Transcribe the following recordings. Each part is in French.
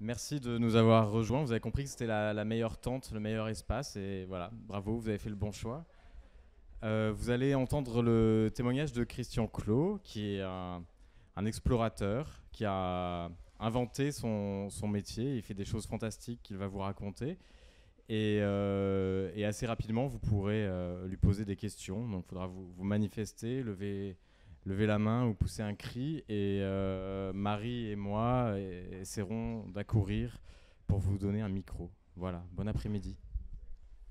Merci de nous avoir rejoints. Vous avez compris que c'était la meilleure tente, le meilleur espace. Et voilà, bravo, vous avez fait le bon choix. Vous allez entendre le témoignage de Christian Clot, qui est un explorateur, qui a inventé son métier. Il fait des choses fantastiques qu'il va vous raconter. Et assez rapidement, vous pourrez lui poser des questions. Donc il faudra vous manifester, lever la main ou pousser un cri. Et Marie et moi essaierons d'accourir pour vous donner un micro. Voilà, bon après-midi.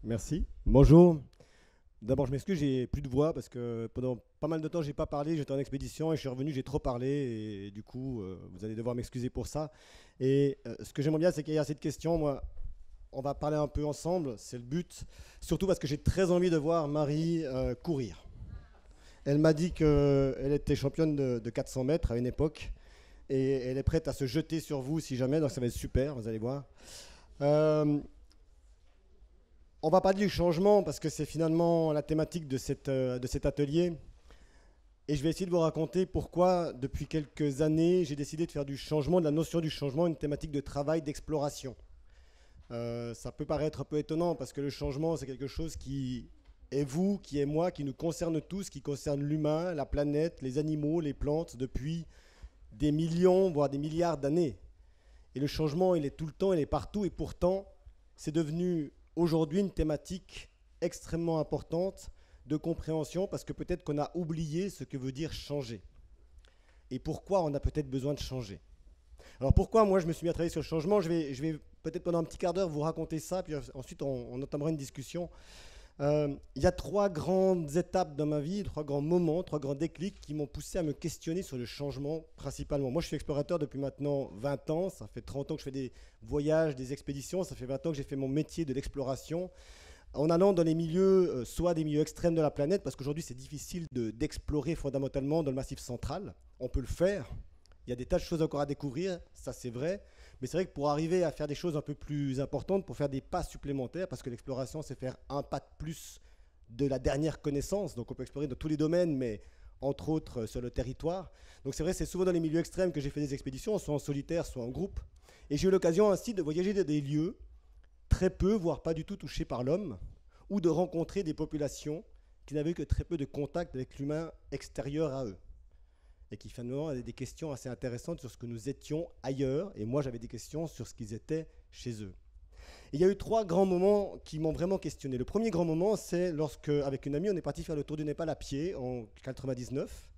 Merci. Bonjour. D'abord, je m'excuse, j'ai plus de voix parce que pendant pas mal de temps, j'ai pas parlé. J'étais en expédition et je suis revenu, j'ai trop parlé. Et du coup, vous allez devoir m'excuser pour ça. Et ce que j'aimerais bien, c'est qu'il y a cette question. Moi, on va parler un peu ensemble, c'est le but. Surtout parce que j'ai très envie de voir Marie courir. Elle m'a dit qu'elle était championne de 400 mètres à une époque. Et elle est prête à se jeter sur vous si jamais. Donc ça va être super, vous allez voir. On va parler du changement parce que c'est finalement la thématique de cet atelier. Et je vais essayer de vous raconter pourquoi, depuis quelques années, j'ai décidé de faire du changement, de la notion du changement, une thématique de travail, d'exploration. Ça peut paraître un peu étonnant parce que le changement, c'est quelque chose qui est vous, qui est moi, qui nous concerne tous, qui concerne l'humain, la planète, les animaux, les plantes, depuis des millions, voire des milliards d'années. Et le changement, il est tout le temps, il est partout, et pourtant, c'est devenu aujourd'hui une thématique extrêmement importante de compréhension parce que peut-être qu'on a oublié ce que veut dire changer et pourquoi on a peut-être besoin de changer. Alors pourquoi moi je me suis mis à travailler sur le changement, je vais peut-être pendant un petit quart d'heure vous raconter ça, puis ensuite on entamera une discussion. Il y a 3 grandes étapes dans ma vie, 3 grands moments, 3 grands déclics qui m'ont poussé à me questionner sur le changement principalement. Moi je suis explorateur depuis maintenant 20 ans, ça fait 30 ans que je fais des voyages, des expéditions, ça fait 20 ans que j'ai fait mon métier de l'exploration, en allant dans les milieux, soit des milieux extrêmes de la planète, parce qu'aujourd'hui c'est difficile d'explorer fondamentalement dans le Massif central, on peut le faire, il y a des tas de choses encore à découvrir, ça c'est vrai, mais c'est vrai que pour arriver à faire des choses un peu plus importantes, pour faire des pas supplémentaires, parce que l'exploration c'est faire un pas de plus de la dernière connaissance, donc on peut explorer dans tous les domaines, mais entre autres sur le territoire. Donc c'est vrai, c'est souvent dans les milieux extrêmes que j'ai fait des expéditions, soit en solitaire, soit en groupe, et j'ai eu l'occasion ainsi de voyager dans des lieux très peu, voire pas du tout touchés par l'homme, ou de rencontrer des populations qui n'avaient que très peu de contact avec l'humain extérieur à eux. Et qui finalement avaient des questions assez intéressantes sur ce que nous étions ailleurs, et moi j'avais des questions sur ce qu'ils étaient chez eux. Et il y a eu 3 grands moments qui m'ont vraiment questionné. Le premier grand moment, c'est lorsque, avec une amie, on est parti faire le tour du Népal à pied en 99.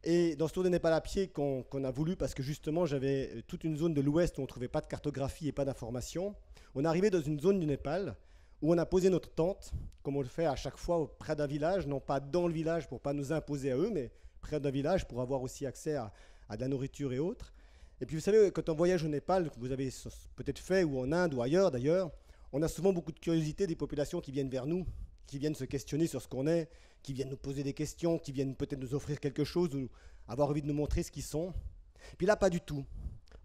Et dans ce tour du Népal à pied qu'on a voulu, parce que justement j'avais toute une zone de l'ouest où on ne trouvait pas de cartographie et pas d'informations, on est arrivé dans une zone du Népal où on a posé notre tente, comme on le fait à chaque fois près d'un village, non pas dans le village pour ne pas nous imposer à eux, mais près d'un village pour avoir aussi accès à de la nourriture et autres. Et puis vous savez, quand on voyage au Népal, que vous avez peut-être fait, ou en Inde ou ailleurs d'ailleurs, on a souvent beaucoup de curiosité des populations qui viennent vers nous, qui viennent se questionner sur ce qu'on est, qui viennent nous poser des questions, qui viennent peut-être nous offrir quelque chose ou avoir envie de nous montrer ce qu'ils sont. Puis là, pas du tout.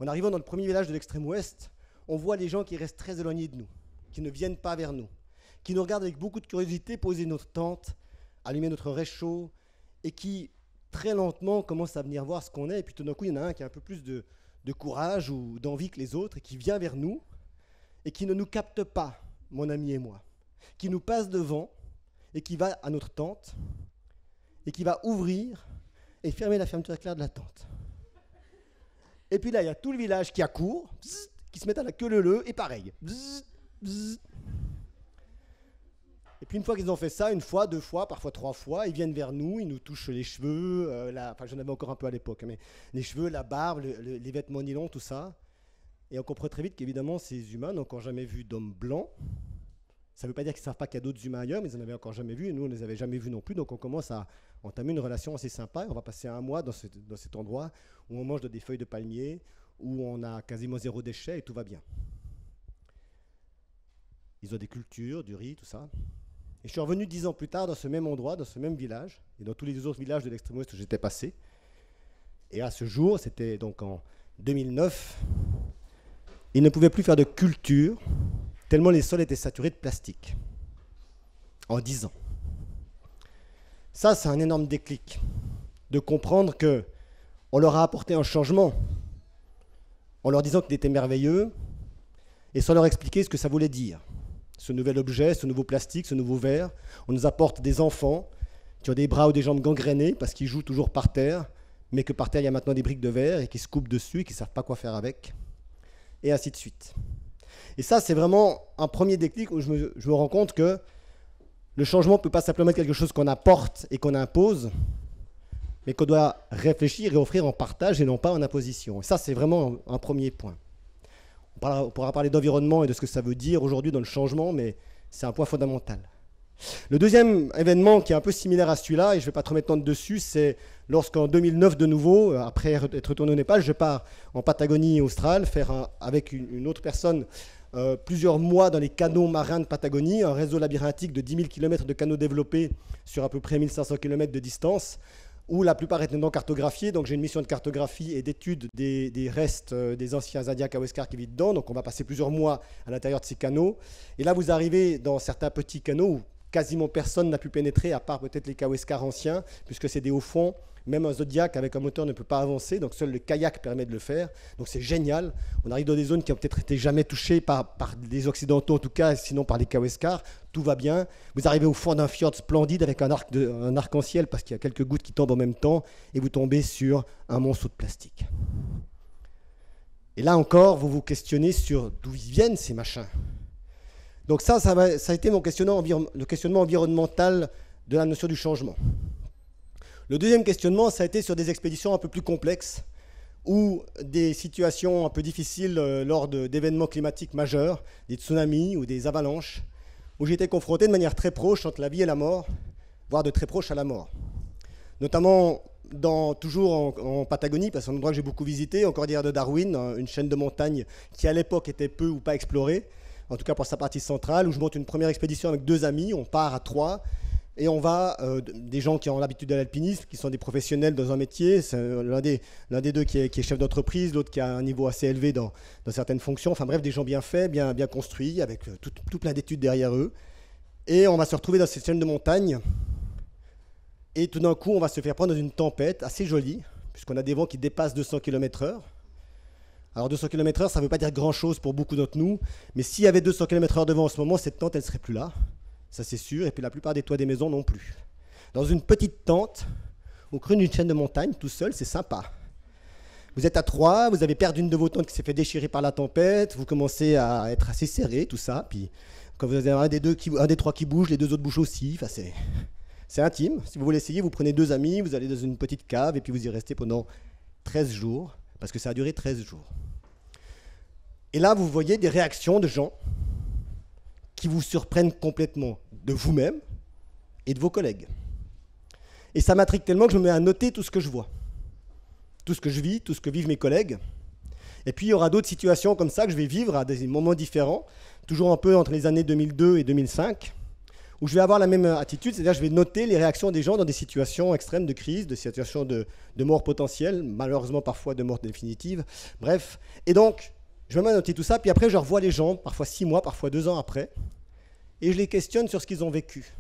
En arrivant dans le premier village de l'extrême ouest, on voit les gens qui restent très éloignés de nous, qui ne viennent pas vers nous, qui nous regardent avec beaucoup de curiosité poser notre tente, allumer notre réchaud, et qui très lentement commencent à venir voir ce qu'on est. Et puis tout d'un coup, il y en a un qui a un peu plus de courage ou d'envie que les autres, et qui vient vers nous, et qui ne nous capte pas, mon ami et moi, qui nous passe devant, et qui va à notre tente, et qui va ouvrir et fermer la fermeture éclair de la tente. Et puis là, il y a tout le village qui accourt, bzz, qui se met à la queue leu-leu, et pareil. Bzz, bzz. Et puis une fois qu'ils ont fait ça, 1 fois, 2 fois, parfois 3 fois, ils viennent vers nous, ils nous touchent les cheveux, enfin j'en avais encore un peu à l'époque, mais les cheveux, la barbe, les vêtements nylon, tout ça. Et on comprend très vite qu'évidemment ces humains n'ont encore jamais vu d'hommes blancs. Ça ne veut pas dire qu'ils ne savent pas qu'il y a d'autres humains ailleurs, mais ils n'en avaient encore jamais vu, et nous on ne les avait jamais vus non plus, donc on commence à entamer une relation assez sympa, et on va passer 1 mois dans cet endroit où on mange des feuilles de palmier, où on a quasiment 0 déchet, et tout va bien. Ils ont des cultures, du riz, tout ça. Et je suis revenu 10 ans plus tard dans ce même endroit, dans ce même village, et dans tous les autres villages de l'extrême ouest où j'étais passé. Et à ce jour, c'était donc en 2009, ils ne pouvaient plus faire de culture, tellement les sols étaient saturés de plastique. En 10 ans. Ça, c'est un énorme déclic, de comprendre qu'on leur a apporté un changement en leur disant qu'il était merveilleux et sans leur expliquer ce que ça voulait dire. Ce nouvel objet, ce nouveau plastique, ce nouveau verre. On nous apporte des enfants qui ont des bras ou des jambes gangrénés parce qu'ils jouent toujours par terre, mais que par terre, il y a maintenant des briques de verre et qui se coupent dessus et qui ne savent pas quoi faire avec, et ainsi de suite. Et ça, c'est vraiment un premier déclic où je me rends compte que le changement ne peut pas simplement être quelque chose qu'on apporte et qu'on impose, mais qu'on doit réfléchir et offrir en partage et non pas en imposition. Et ça, c'est vraiment un premier point. On pourra parler d'environnement et de ce que ça veut dire aujourd'hui dans le changement, mais c'est un point fondamental. Le deuxième événement qui est un peu similaire à celui-là, et je ne vais pas trop m'étendre dessus, c'est lorsqu'en 2009 de nouveau, après être retourné au Népal, je pars en Patagonie australe, faire avec une autre personne plusieurs mois dans les canaux marins de Patagonie, un réseau labyrinthique de 10 000 km de canaux développés sur à peu près 1500 km de distance, où la plupart étaient non cartographiés. Donc j'ai une mission de cartographie et d'étude des restes des anciens Indiens Kaweskar qui vivent dedans. Donc on va passer plusieurs mois à l'intérieur de ces canaux. Et là, vous arrivez dans certains petits canaux où quasiment personne n'a pu pénétrer, à part peut-être les Kaweskar anciens, puisque c'est des hauts fonds. Même un Zodiac avec un moteur ne peut pas avancer, donc seul le kayak permet de le faire. Donc c'est génial. On arrive dans des zones qui ont peut-être été jamais touchées par des Occidentaux, en tout cas, sinon par les Kaweskar. Tout va bien. Vous arrivez au fond d'un fjord splendide avec un arc-en-ciel parce qu'il y a quelques gouttes qui tombent en même temps, et vous tombez sur un monceau de plastique. Et là encore, vous vous questionnez sur d'où ils viennent ces machins. Donc ça a été le questionnement environnemental de la notion du changement. Le deuxième questionnement, ça a été sur des expéditions un peu plus complexes ou des situations un peu difficiles lors d'événements climatiques majeurs, des tsunamis ou des avalanches, où j'ai été confronté de manière très proche entre la vie et la mort, voire de très proche à la mort. Notamment toujours en Patagonie, parce que c'est un endroit que j'ai beaucoup visité, en Cordillère de Darwin, une chaîne de montagnes qui à l'époque était peu ou pas explorée, en tout cas pour sa partie centrale, où je monte une première expédition avec 2 amis, on part à 3. Et on va, des gens qui ont l'habitude de l'alpinisme, qui sont des professionnels dans un métier, c'est l'un des deux qui est chef d'entreprise, l'autre qui a un niveau assez élevé dans certaines fonctions, enfin bref, des gens bien faits, bien construits, avec tout plein d'études derrière eux. Et on va se retrouver dans cette chaîne de montagne, et tout d'un coup, on va se faire prendre dans une tempête assez jolie, puisqu'on a des vents qui dépassent 200 km/h. Alors 200 km/h, ça ne veut pas dire grand-chose pour beaucoup d'entre nous, mais s'il y avait 200 km/h de vent en ce moment, cette tente, elle ne serait plus là. Ça c'est sûr, et puis la plupart des toits des maisons non plus. Dans une petite tente, au creux d'une chaîne de montagne, tout seul, c'est sympa. Vous êtes à 3, vous avez perdu une de vos tentes qui s'est fait déchirer par la tempête, vous commencez à être assez serré, tout ça, puis quand vous avez un des 3 qui bouge, les 2 autres bougent aussi, enfin, c'est intime. Si vous voulez essayer, vous prenez 2 amis, vous allez dans une petite cave, et puis vous y restez pendant 13 jours, parce que ça a duré 13 jours. Et là, vous voyez des réactions de gens qui vous surprennent complètement, de vous-même et de vos collègues. Et ça m'intrigue tellement que je me mets à noter tout ce que je vois, tout ce que je vis, tout ce que vivent mes collègues. Et puis il y aura d'autres situations comme ça que je vais vivre à des moments différents, toujours un peu entre les années 2002 et 2005, où je vais avoir la même attitude, c'est-à-dire je vais noter les réactions des gens dans des situations extrêmes de crise, de situations de mort potentielle, malheureusement parfois de mort définitive, bref. Et donc, je me mets à noter tout ça, puis après je revois les gens, parfois 6 mois, parfois 2 ans après, et je les questionne sur ce qu'ils ont vécu.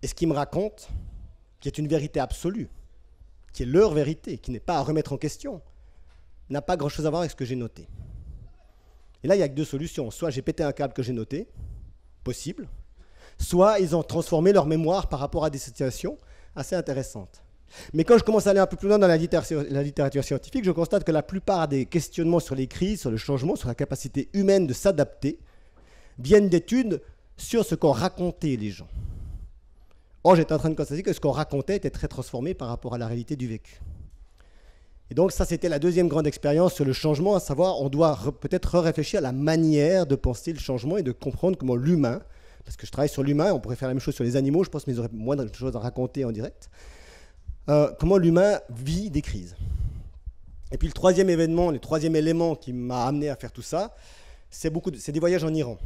Et ce qu'ils me racontent, qui est une vérité absolue, qui est leur vérité, qui n'est pas à remettre en question, n'a pas grand-chose à voir avec ce que j'ai noté. Et là, il n'y a que 2 solutions. Soit j'ai pété un câble que j'ai noté, possible, soit ils ont transformé leur mémoire par rapport à des situations assez intéressantes. Mais quand je commence à aller un peu plus loin dans la littérature scientifique, je constate que la plupart des questionnements sur les crises, sur le changement, sur la capacité humaine de s'adapter, viennent d'études sur ce qu'ont raconté les gens. Or, j'étais en train de constater que ce qu'on racontait était très transformé par rapport à la réalité du vécu. Et donc ça, c'était la deuxième grande expérience sur le changement, à savoir, on doit peut-être réfléchir à la manière de penser le changement et de comprendre comment l'humain, parce que je travaille sur l'humain, on pourrait faire la même chose sur les animaux, je pense, mais ils auraient moins de choses à raconter en direct, comment l'humain vit des crises. Et puis le troisième événement, le troisième élément qui m'a amené à faire tout ça, c'est des voyages en Iran.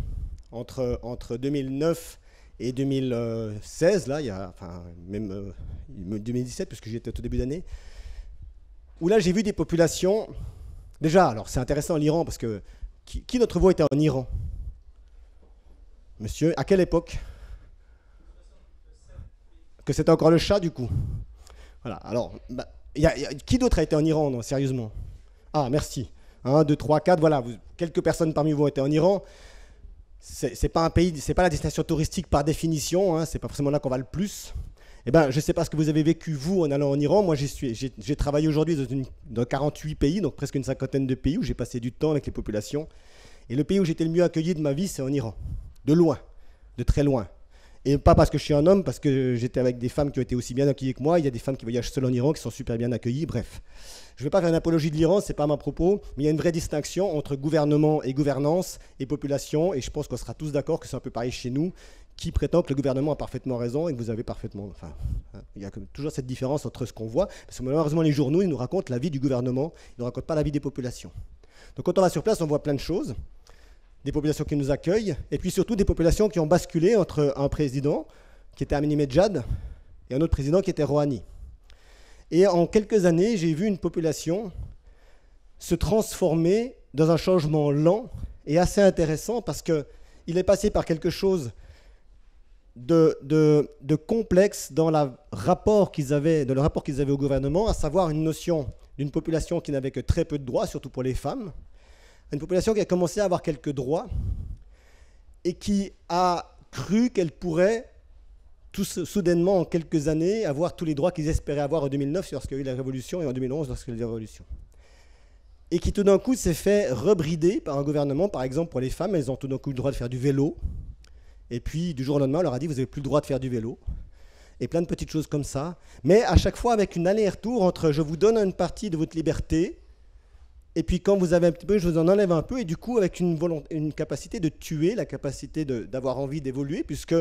Entre 2009 et 2016, là, même 2017, puisque j'y étais au début d'année, où là j'ai vu des populations. Déjà, alors c'est intéressant l'Iran, parce que qui d'entre vous était en Iran? Monsieur, à quelle époque? Que c'était encore le Shah, du coup. Voilà, alors, qui d'autre a été en Iran, non, sérieusement? Ah, merci. 1, 2, 3, 4, voilà. Quelques personnes parmi vous ont été en Iran. C'est pas un pays, c'est pas la destination touristique par définition, hein, c'est pas forcément là qu'on va le plus. Eh ben, je ne sais pas ce que vous avez vécu, vous, en allant en Iran. Moi, j'ai travaillé aujourd'hui dans 48 pays, donc presque une cinquantaine de pays où j'ai passé du temps avec les populations. Et le pays où j'étais le mieux accueilli de ma vie, c'est en Iran. De loin, de très loin. Et pas parce que je suis un homme, parce que j'étais avec des femmes qui ont été aussi bien accueillies que moi. Il y a des femmes qui voyagent seules en Iran, qui sont super bien accueillies. Bref, je ne vais pas faire une apologie de l'Iran, ce n'est pas mon propos, mais il y a une vraie distinction entre gouvernement et gouvernance et population. Et je pense qu'on sera tous d'accord que c'est un peu pareil chez nous, qui prétend que le gouvernement a parfaitement raison et que vous avez parfaitement... Enfin, il y a toujours cette différence entre ce qu'on voit. Parce que malheureusement, les journaux, ils nous racontent la vie du gouvernement, ils ne nous racontent pas la vie des populations. Donc quand on va sur place, on voit plein de choses. Des populations qui nous accueillent, et puis surtout des populations qui ont basculé entre un président qui était Ahmadinejad et un autre président qui était Rouhani. Et en quelques années, j'ai vu une population se transformer dans un changement lent et assez intéressant parce qu'il est passé par quelque chose de complexe dans le rapport qu'ils avaient au gouvernement, à savoir une notion d'une population qui n'avait que très peu de droits, surtout pour les femmes, une population qui a commencé à avoir quelques droits et qui a cru qu'elle pourrait soudainement, en quelques années, avoir tous les droits qu'ils espéraient avoir en 2009 lorsqu'il y a eu la Révolution et en 2011 lorsqu'il y a eu la Révolution. Et qui tout d'un coup s'est fait rebrider par un gouvernement. Par exemple, pour les femmes, elles ont tout d'un coup le droit de faire du vélo. Et puis, du jour au lendemain, on leur a dit, vous n'avez plus le droit de faire du vélo. Et plein de petites choses comme ça. Mais à chaque fois, avec une aller-retour entre je vous donne une partie de votre liberté, et puis quand vous avez un petit peu, je vous en enlève un peu, et du coup, avec une capacité de tuer, la capacité d'avoir envie d'évoluer, puisque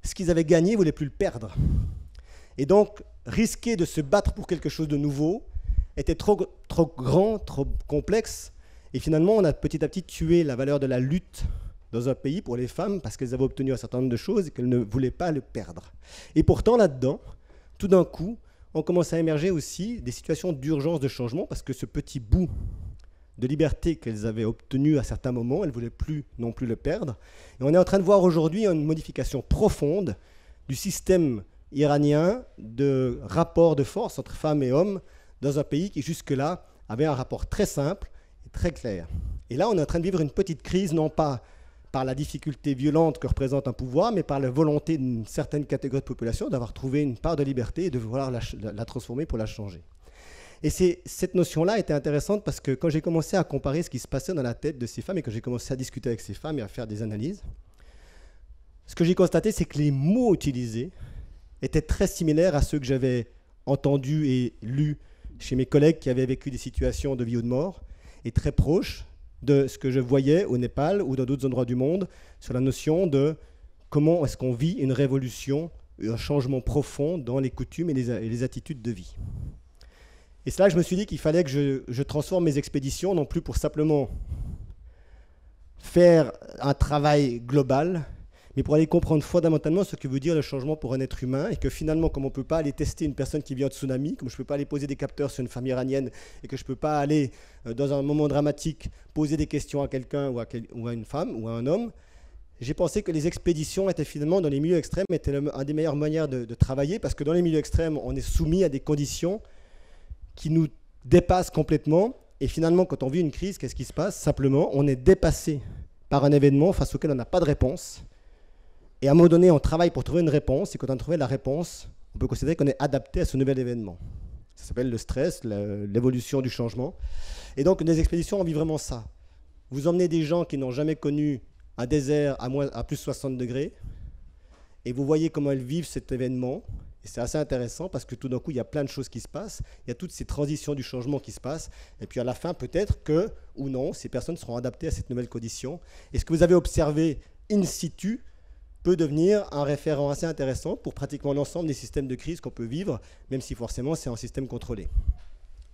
ce qu'ils avaient gagné, ils ne voulaient plus le perdre. Et donc, risquer de se battre pour quelque chose de nouveau était trop grand, trop complexe. Et finalement, on a petit à petit tué la valeur de la lutte dans un pays pour les femmes parce qu'elles avaient obtenu un certain nombre de choses et qu'elles ne voulaient pas le perdre. Et pourtant, là-dedans, tout d'un coup, on commence à émerger aussi des situations d'urgence de changement parce que ce petit bout de liberté qu'elles avaient obtenu à certains moments, elles ne voulaient plus non plus le perdre. Et on est en train de voir aujourd'hui une modification profonde du système iranien de rapport de force entre femmes et hommes dans un pays qui jusque-là avait un rapport très simple et très clair. Et là, on est en train de vivre une petite crise, non pas par la difficulté violente que représente un pouvoir, mais par la volonté d'une certaine catégorie de population d'avoir trouvé une part de liberté et de vouloir la transformer pour la changer. Et cette notion-là était intéressante parce que quand j'ai commencé à comparer ce qui se passait dans la tête de ces femmes et que j'ai commencé à discuter avec ces femmes et à faire des analyses, ce que j'ai constaté, c'est que les mots utilisés étaient très similaires à ceux que j'avais entendus et lus chez mes collègues qui avaient vécu des situations de vie ou de mort, et très proches de ce que je voyais au Népal ou dans d'autres endroits du monde sur la notion de comment est-ce qu'on vit une révolution, un changement profond dans les coutumes et les attitudes de vie. Et c'est là que je me suis dit qu'il fallait que je transforme mes expéditions, non plus pour simplement faire un travail global, mais pour aller comprendre fondamentalement ce que veut dire le changement pour un être humain, et que finalement, comme on ne peut pas aller tester une personne qui vit en tsunami, comme je ne peux pas aller poser des capteurs sur une famille iranienne, et que je ne peux pas aller, dans un moment dramatique, poser des questions à quelqu'un ou à une femme ou à un homme, j'ai pensé que les expéditions étaient finalement, dans les milieux extrêmes, étaient un des meilleures manières de travailler, parce que dans les milieux extrêmes, on est soumis à des conditions qui nous dépassent complètement. Et finalement, quand on vit une crise, qu'est-ce qui se passe? Simplement, on est dépassé par un événement face auquel on n'a pas de réponse. Et à un moment donné, on travaille pour trouver une réponse. Et quand on a trouvé la réponse, on peut considérer qu'on est adapté à ce nouvel événement. Ça s'appelle le stress, l'évolution du changement. Et donc, des expéditions, on vit vraiment ça. Vous emmenez des gens qui n'ont jamais connu un désert à plus de 60 degrés. Et vous voyez comment elles vivent cet événement. Et c'est assez intéressant parce que tout d'un coup, il y a plein de choses qui se passent. Il y a toutes ces transitions du changement qui se passent. Et puis à la fin, peut-être que, ou non, ces personnes seront adaptées à cette nouvelle condition. Et ce que vous avez observé in situ peut devenir un référent assez intéressant pour pratiquement l'ensemble des systèmes de crise qu'on peut vivre, même si forcément c'est un système contrôlé.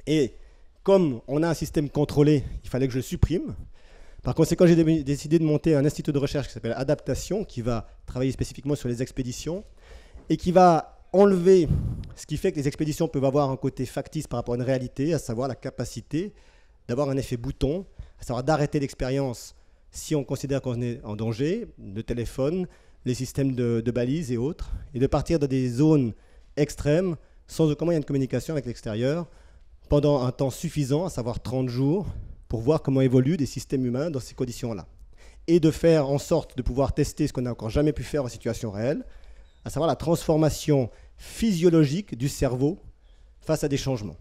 Et comme on a un système contrôlé, il fallait que je le supprime. Par conséquent, j'ai décidé de monter un institut de recherche qui s'appelle Adaptation, qui va travailler spécifiquement sur les expéditions et qui va enlever ce qui fait que les expéditions peuvent avoir un côté factice par rapport à une réalité, à savoir la capacité d'avoir un effet bouton, à savoir d'arrêter l'expérience si on considère qu'on est en danger, le téléphone, les systèmes de balises et autres, et de partir dans des zones extrêmes sans aucun moyen de communication avec l'extérieur pendant un temps suffisant, à savoir 30 jours, pour voir comment évoluent des systèmes humains dans ces conditions-là. Et de faire en sorte de pouvoir tester ce qu'on n'a encore jamais pu faire en situation réelle, à savoir la transformation physiologique du cerveau face à des changements.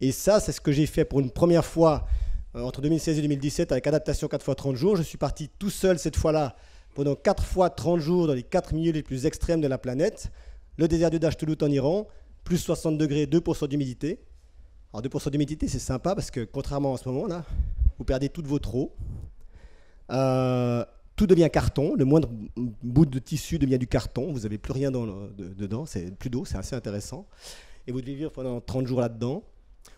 Et ça, c'est ce que j'ai fait pour une première fois entre 2016 et 2017 avec adaptation 4 x 30 jours. Je suis parti tout seul cette fois-là pendant 4 fois 30 jours dans les 4 milieux les plus extrêmes de la planète. Le désert du Dashtaulut en Iran, plus 60 degrés, 2% d'humidité. Alors 2% d'humidité, c'est sympa parce que contrairement à ce moment-là, vous perdez toutes vos eau. Tout devient carton, le moindre bout de tissu devient du carton, vous n'avez plus rien dedans, c'est plus d'eau, c'est assez intéressant. Et vous devez vivre pendant 30 jours là-dedans.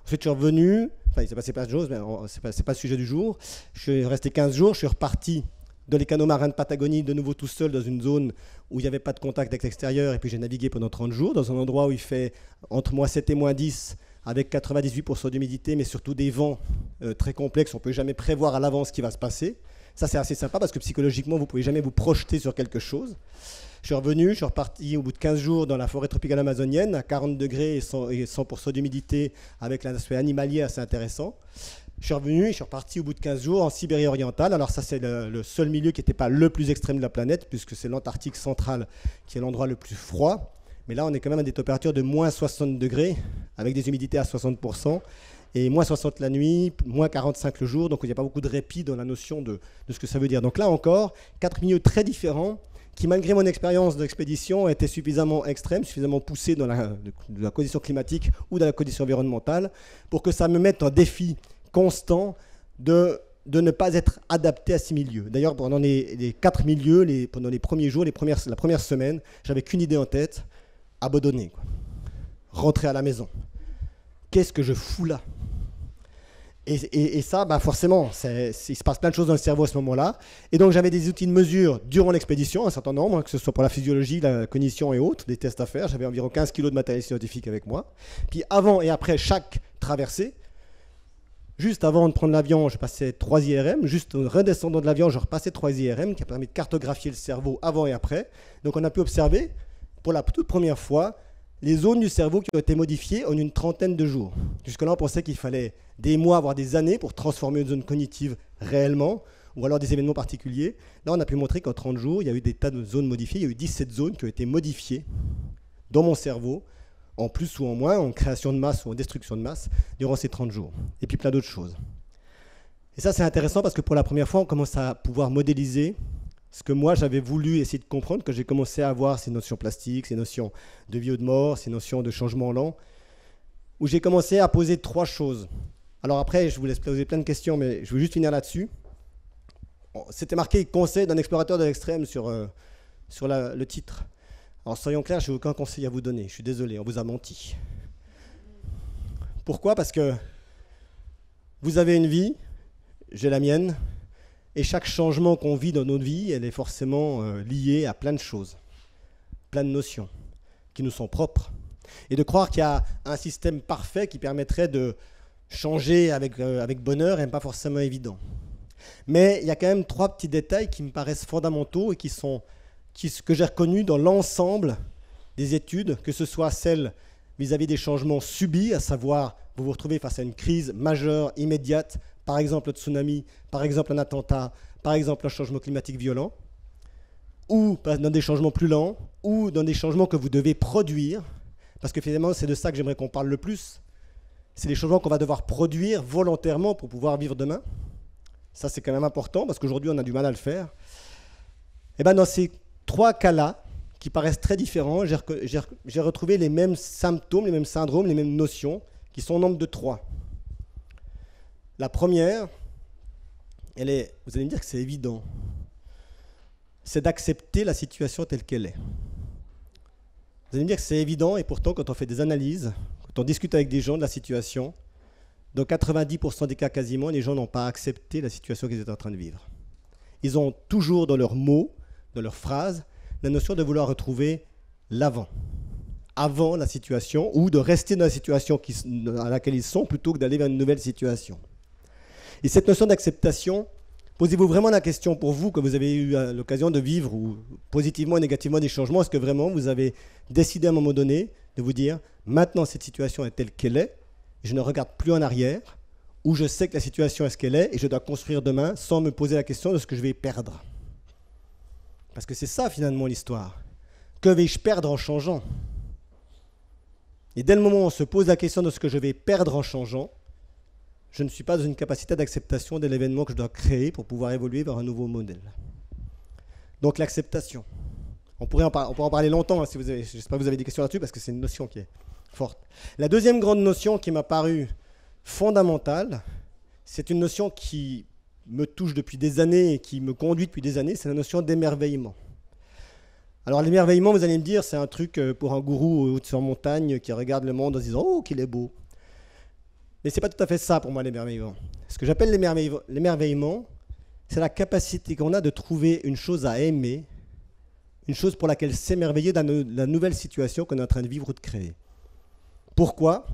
Ensuite, je suis revenu, enfin, il s'est passé plein de choses, mais ce n'est pas le sujet du jour. Je suis resté 15 jours, je suis reparti dans les canaux marins de Patagonie, de nouveau tout seul dans une zone où il n'y avait pas de contact avec l'extérieur, et puis j'ai navigué pendant 30 jours dans un endroit où il fait entre -7 et -10, avec 98% d'humidité, mais surtout des vents très complexes, on ne peut jamais prévoir à l'avance ce qui va se passer. Ça, c'est assez sympa parce que psychologiquement, vous ne pouvez jamais vous projeter sur quelque chose. Je suis revenu, je suis reparti au bout de 15 jours dans la forêt tropicale amazonienne, à 40 degrés et 100% d'humidité, avec un aspect animalier assez intéressant. Je suis revenu et je suis reparti au bout de 15 jours en Sibérie orientale. Alors ça, c'est le seul milieu qui n'était pas le plus extrême de la planète, puisque c'est l'Antarctique centrale qui est l'endroit le plus froid. Mais là, on est quand même à des températures de -60 degrés, avec des humidités à 60%. Et -60 la nuit, -45 le jour, donc il n'y a pas beaucoup de répit dans la notion de ce que ça veut dire. Donc là encore, 4 milieux très différents qui, malgré mon expérience d'expédition, étaient suffisamment extrêmes, suffisamment poussés dans la condition climatique ou dans la condition environnementale, pour que ça me mette en défi constant de ne pas être adapté à ces milieux. D'ailleurs, pendant les 4 milieux, pendant les premiers jours, la première semaine, j'avais qu'une idée en tête, abandonner, quoi. Rentrer à la maison. Qu'est-ce que je fous là ? Et ça, bah forcément, il se passe plein de choses dans le cerveau à ce moment-là. Et donc, j'avais des outils de mesure durant l'expédition, un certain nombre, que ce soit pour la physiologie, la cognition et autres, des tests à faire. J'avais environ 15 kg de matériel scientifique avec moi. Puis avant et après chaque traversée, juste avant de prendre l'avion, je passais 3 IRM. Juste en redescendant de l'avion, je repassais 3 IRM qui a permis de cartographier le cerveau avant et après. Donc, on a pu observer, pour la toute première fois, les zones du cerveau qui ont été modifiées en une trentaine de jours. Jusque-là, on pensait qu'il fallait des mois, voire des années pour transformer une zone cognitive réellement, ou alors des événements particuliers. Là, on a pu montrer qu'en 30 jours, il y a eu des tas de zones modifiées. Il y a eu 17 zones qui ont été modifiées dans mon cerveau, en plus ou en moins, en création de masse ou en destruction de masse, durant ces 30 jours. Et puis plein d'autres choses. Et ça, c'est intéressant parce que pour la première fois, on commence à pouvoir modéliser ce que moi, j'avais voulu essayer de comprendre, quand j'ai commencé à avoir ces notions plastiques, ces notions de vie ou de mort, ces notions de changement lent, où j'ai commencé à poser 3 choses. Alors après, je vous laisse poser plein de questions, mais je veux juste finir là-dessus. C'était marqué « Conseil d'un explorateur de l'extrême » sur le titre. Alors soyons clairs, je n'ai aucun conseil à vous donner. Je suis désolé, on vous a menti. Pourquoi ? Parce que vous avez une vie, j'ai la mienne, et chaque changement qu'on vit dans notre vie, elle est forcément liée à plein de choses, plein de notions qui nous sont propres. Et de croire qu'il y a un système parfait qui permettrait de changer avec bonheur n'est pas forcément évident. Mais il y a quand même 3 petits détails qui me paraissent fondamentaux et que j'ai reconnus dans l'ensemble des études, que ce soit celles vis-à-vis des changements subis, à savoir vous vous retrouvez face à une crise majeure, immédiate, par exemple le tsunami, par exemple un attentat, par exemple un changement climatique violent, ou dans des changements plus lents, ou dans des changements que vous devez produire, parce que finalement c'est de ça que j'aimerais qu'on parle le plus, c'est les changements qu'on va devoir produire volontairement pour pouvoir vivre demain. Ça c'est quand même important, parce qu'aujourd'hui on a du mal à le faire. Et bien dans ces 3 cas-là, qui paraissent très différents, j'ai retrouvé les mêmes symptômes, les mêmes syndromes, les mêmes notions, qui sont au nombre de 3. La première, vous allez me dire que c'est évident, c'est d'accepter la situation telle qu'elle est. Vous allez me dire que c'est évident, et pourtant, quand on fait des analyses, quand on discute avec des gens de la situation, dans 90% des cas quasiment, les gens n'ont pas accepté la situation qu'ils étaient en train de vivre. Ils ont toujours dans leurs mots, dans leurs phrases, la notion de vouloir retrouver l'avant, avant la situation, ou de rester dans la situation à laquelle ils sont, plutôt que d'aller vers une nouvelle situation. Et cette notion d'acceptation, posez-vous vraiment la question pour vous, que vous avez eu l'occasion de vivre, ou positivement ou négativement des changements, est-ce que vraiment vous avez décidé à un moment donné de vous dire, maintenant cette situation est telle qu'elle est, je ne regarde plus en arrière, ou je sais que la situation est ce qu'elle est, et je dois construire demain sans me poser la question de ce que je vais perdre. Parce que c'est ça finalement l'histoire. Que vais-je perdre en changeant? Et dès le moment où on se pose la question de ce que je vais perdre en changeant, je ne suis pas dans une capacité d'acceptation de l'événement que je dois créer pour pouvoir évoluer vers un nouveau modèle. Donc l'acceptation. On pourrait en parler longtemps, hein, si j'espère que vous avez des questions là-dessus, parce que c'est une notion qui est forte. La deuxième grande notion qui m'a paru fondamentale, c'est une notion qui me touche depuis des années et qui me conduit depuis des années, c'est la notion d'émerveillement. Alors l'émerveillement, vous allez me dire, c'est un truc pour un gourou au-dessus en montagne qui regarde le monde en se disant « Oh, qu'il est beau !» Mais ce n'est pas tout à fait ça pour moi l'émerveillement. Ce que j'appelle l'émerveillement, c'est la capacité qu'on a de trouver une chose à aimer, une chose pour laquelle s'émerveiller dans la nouvelle situation qu'on est en train de vivre ou de créer. Pourquoi ?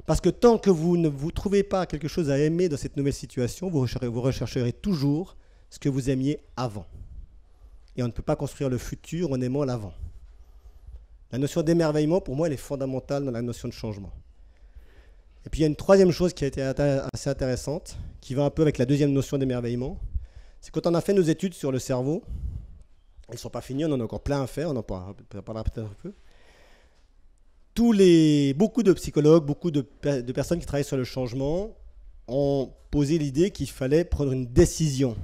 Parce que tant que vous ne vous trouvez pas quelque chose à aimer dans cette nouvelle situation, vous rechercherez toujours ce que vous aimiez avant. Et on ne peut pas construire le futur en aimant l'avant. La notion d'émerveillement, pour moi, elle est fondamentale dans la notion de changement. Et puis il y a une troisième chose qui a été assez intéressante, qui va un peu avec la deuxième notion d'émerveillement. C'est quand on a fait nos études sur le cerveau, elles ne sont pas finies, on en a encore plein à faire, on en parlera peut-être un peu. Beaucoup de psychologues, beaucoup de personnes qui travaillent sur le changement ont posé l'idée qu'il fallait prendre une décision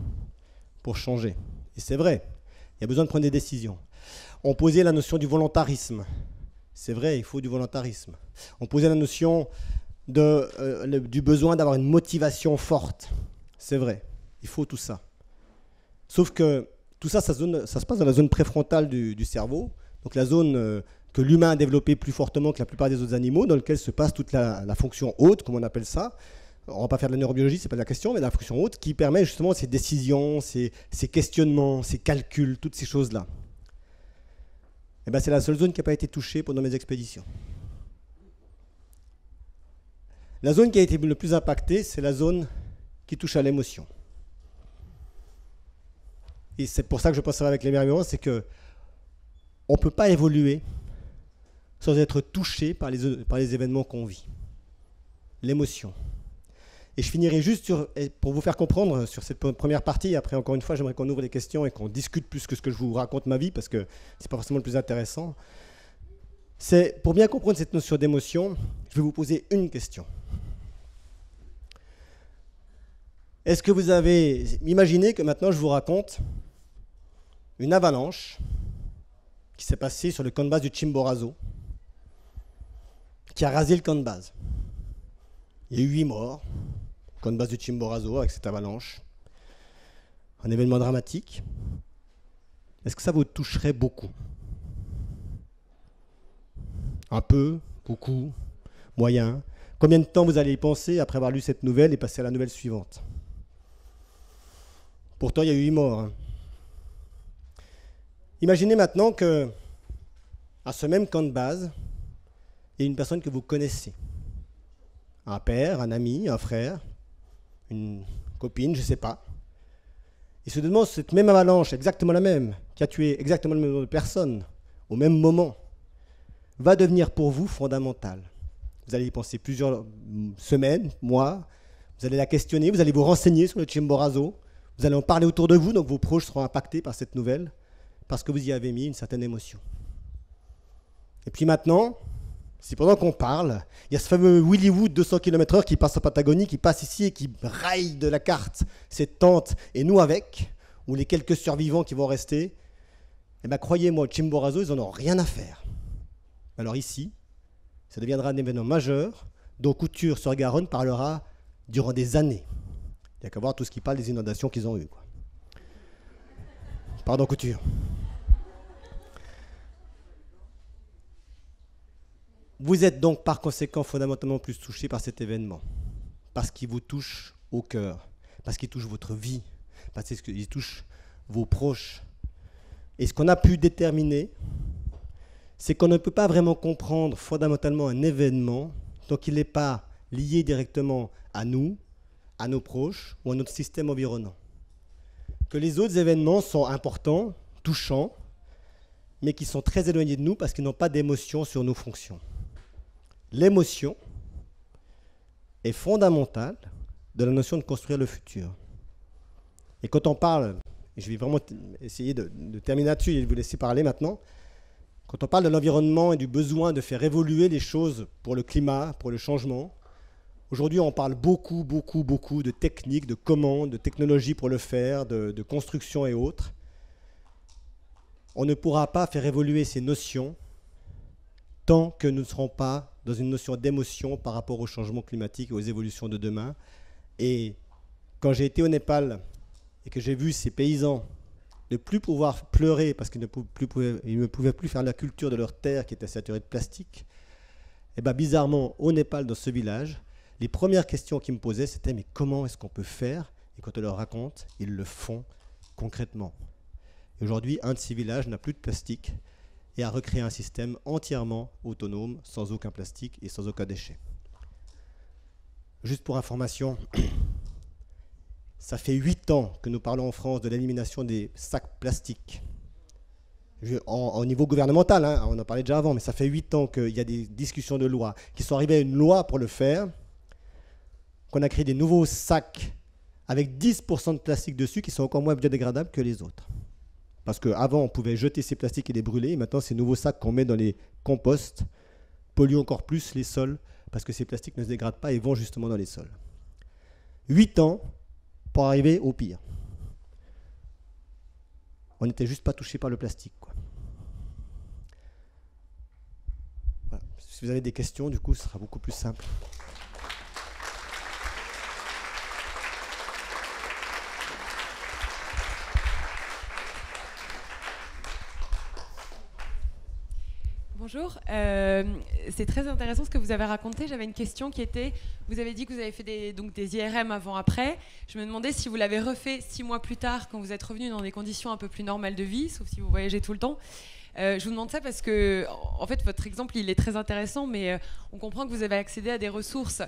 pour changer. Et c'est vrai, il y a besoin de prendre des décisions. On posait la notion du volontarisme. C'est vrai, il faut du volontarisme. On posait la notion du besoin d'avoir une motivation forte. C'est vrai, il faut tout ça. Sauf que tout ça, ça se passe dans la zone préfrontale du cerveau, donc la zone que l'humain a développée plus fortement que la plupart des autres animaux, dans laquelle se passe toute la fonction haute, comme on appelle ça. On ne va pas faire de la neurobiologie, ce n'est pas la question, mais la fonction haute qui permet justement ces décisions, ces questionnements, ces calculs, toutes ces choses-là. Et bien, c'est la seule zone qui n'a pas été touchée pendant mes expéditions. La zone qui a été le plus impactée, c'est la zone qui touche à l'émotion. Et c'est pour ça que je pense avec l'émerveillement, c'est qu'on ne peut pas évoluer sans être touché par les événements qu'on vit. L'émotion. Et je finirai juste pour vous faire comprendre sur cette première partie. Après, encore une fois, j'aimerais qu'on ouvre les questions et qu'on discute plus que ce que je vous raconte ma vie, parce que ce n'est pas forcément le plus intéressant. C'est pour bien comprendre cette notion d'émotion, je vais vous poser une question. Est-ce que vous avez imaginé que maintenant je vous raconte une avalanche qui s'est passée sur le camp de base du Chimborazo, qui a rasé le camp de base. Il y a eu 8 morts, camp de base du Chimborazo avec cette avalanche. Un événement dramatique. Est-ce que ça vous toucherait beaucoup? Un peu, beaucoup, moyen? Combien de temps vous allez y penser après avoir lu cette nouvelle et passer à la nouvelle suivante? Pourtant, il y a eu 8 morts. Hein. Imaginez maintenant que, à ce même camp de base, il y a une personne que vous connaissez. Un père, un ami, un frère, une copine, je ne sais pas. Et soudainement, cette même avalanche, exactement la même, qui a tué exactement le même nombre de personnes, au même moment, va devenir pour vous fondamentale. Vous allez y penser plusieurs semaines, mois, vous allez la questionner, vous allez vous renseigner sur le Chimborazo, vous allez en parler autour de vous, donc vos proches seront impactés par cette nouvelle, parce que vous y avez mis une certaine émotion. Et puis maintenant, si pendant qu'on parle, il y a ce fameux Willy Wood 200 km/h qui passe en Patagonie, qui passe ici et qui raille de la carte cette tente, et nous avec, ou les quelques survivants qui vont rester, eh bien croyez-moi, au Chimborazo, ils n'en ont rien à faire. Alors ici, ça deviendra un événement majeur dont Couture-sur-Garonne parlera durant des années. Il n'y a qu'à voir tout ce qui parle des inondations qu'ils ont eues. Quoi. Pardon, Couture. Vous êtes donc par conséquent fondamentalement plus touché par cet événement, parce qu'il vous touche au cœur, parce qu'il touche votre vie, parce qu'il touche vos proches. Et ce qu'on a pu déterminer, c'est qu'on ne peut pas vraiment comprendre fondamentalement un événement tant qu'il n'est pas lié directement à nous, à nos proches ou à notre système environnant. Que les autres événements sont importants, touchants, mais qui sont très éloignés de nous parce qu'ils n'ont pas d'émotion sur nos fonctions. L'émotion est fondamentale de la notion de construire le futur. Et quand on parle, et je vais vraiment essayer de terminer là-dessus et de vous laisser parler maintenant, quand on parle de l'environnement et du besoin de faire évoluer les choses pour le climat, pour le changement, aujourd'hui on parle beaucoup de techniques, de commandes, de technologies pour le faire, de construction et autres. On ne pourra pas faire évoluer ces notions tant que nous ne serons pas dans une notion d'émotion par rapport au changement climatique et aux évolutions de demain. Et quand j'ai été au Népal et que j'ai vu ces paysans ne plus pouvoir pleurer parce qu'ils ne pouvaient plus faire la culture de leur terre qui était saturée de plastique, et bien bizarrement, au Népal, dans ce village, les premières questions qu'ils me posaient, c'était « mais comment est-ce qu'on peut faire ?» Et quand on leur raconte, ils le font concrètement. Et aujourd'hui, un de ces villages n'a plus de plastique et a recréé un système entièrement autonome, sans aucun plastique et sans aucun déchet. Juste pour information, ça fait 8 ans que nous parlons en France de l'élimination des sacs plastiques. Au niveau gouvernemental, hein, on en parlait déjà avant, mais ça fait 8 ans qu'il y a des discussions de loi qui sont arrivées à une loi pour le faire, qu'on a créé des nouveaux sacs avec 10% de plastique dessus qui sont encore moins biodégradables que les autres. Parce qu'avant, on pouvait jeter ces plastiques et les brûler, et maintenant, ces nouveaux sacs qu'on met dans les composts polluent encore plus les sols, parce que ces plastiques ne se dégradent pas et vont justement dans les sols. 8 ans pour arriver au pire. On n'était juste pas touché par le plastique, quoi. Voilà. Si vous avez des questions, du coup, ce sera beaucoup plus simple. Bonjour, c'est très intéressant ce que vous avez raconté. J'avais une question qui était, vous avez dit que vous avez fait des IRM avant-après. Je me demandais si vous l'avez refait 6 mois plus tard, quand vous êtes revenu dans des conditions un peu plus normales de vie, sauf si vous voyagez tout le temps. Je vous demande ça parce que, en fait, votre exemple, il est très intéressant, mais on comprend que vous avez accédé à des ressources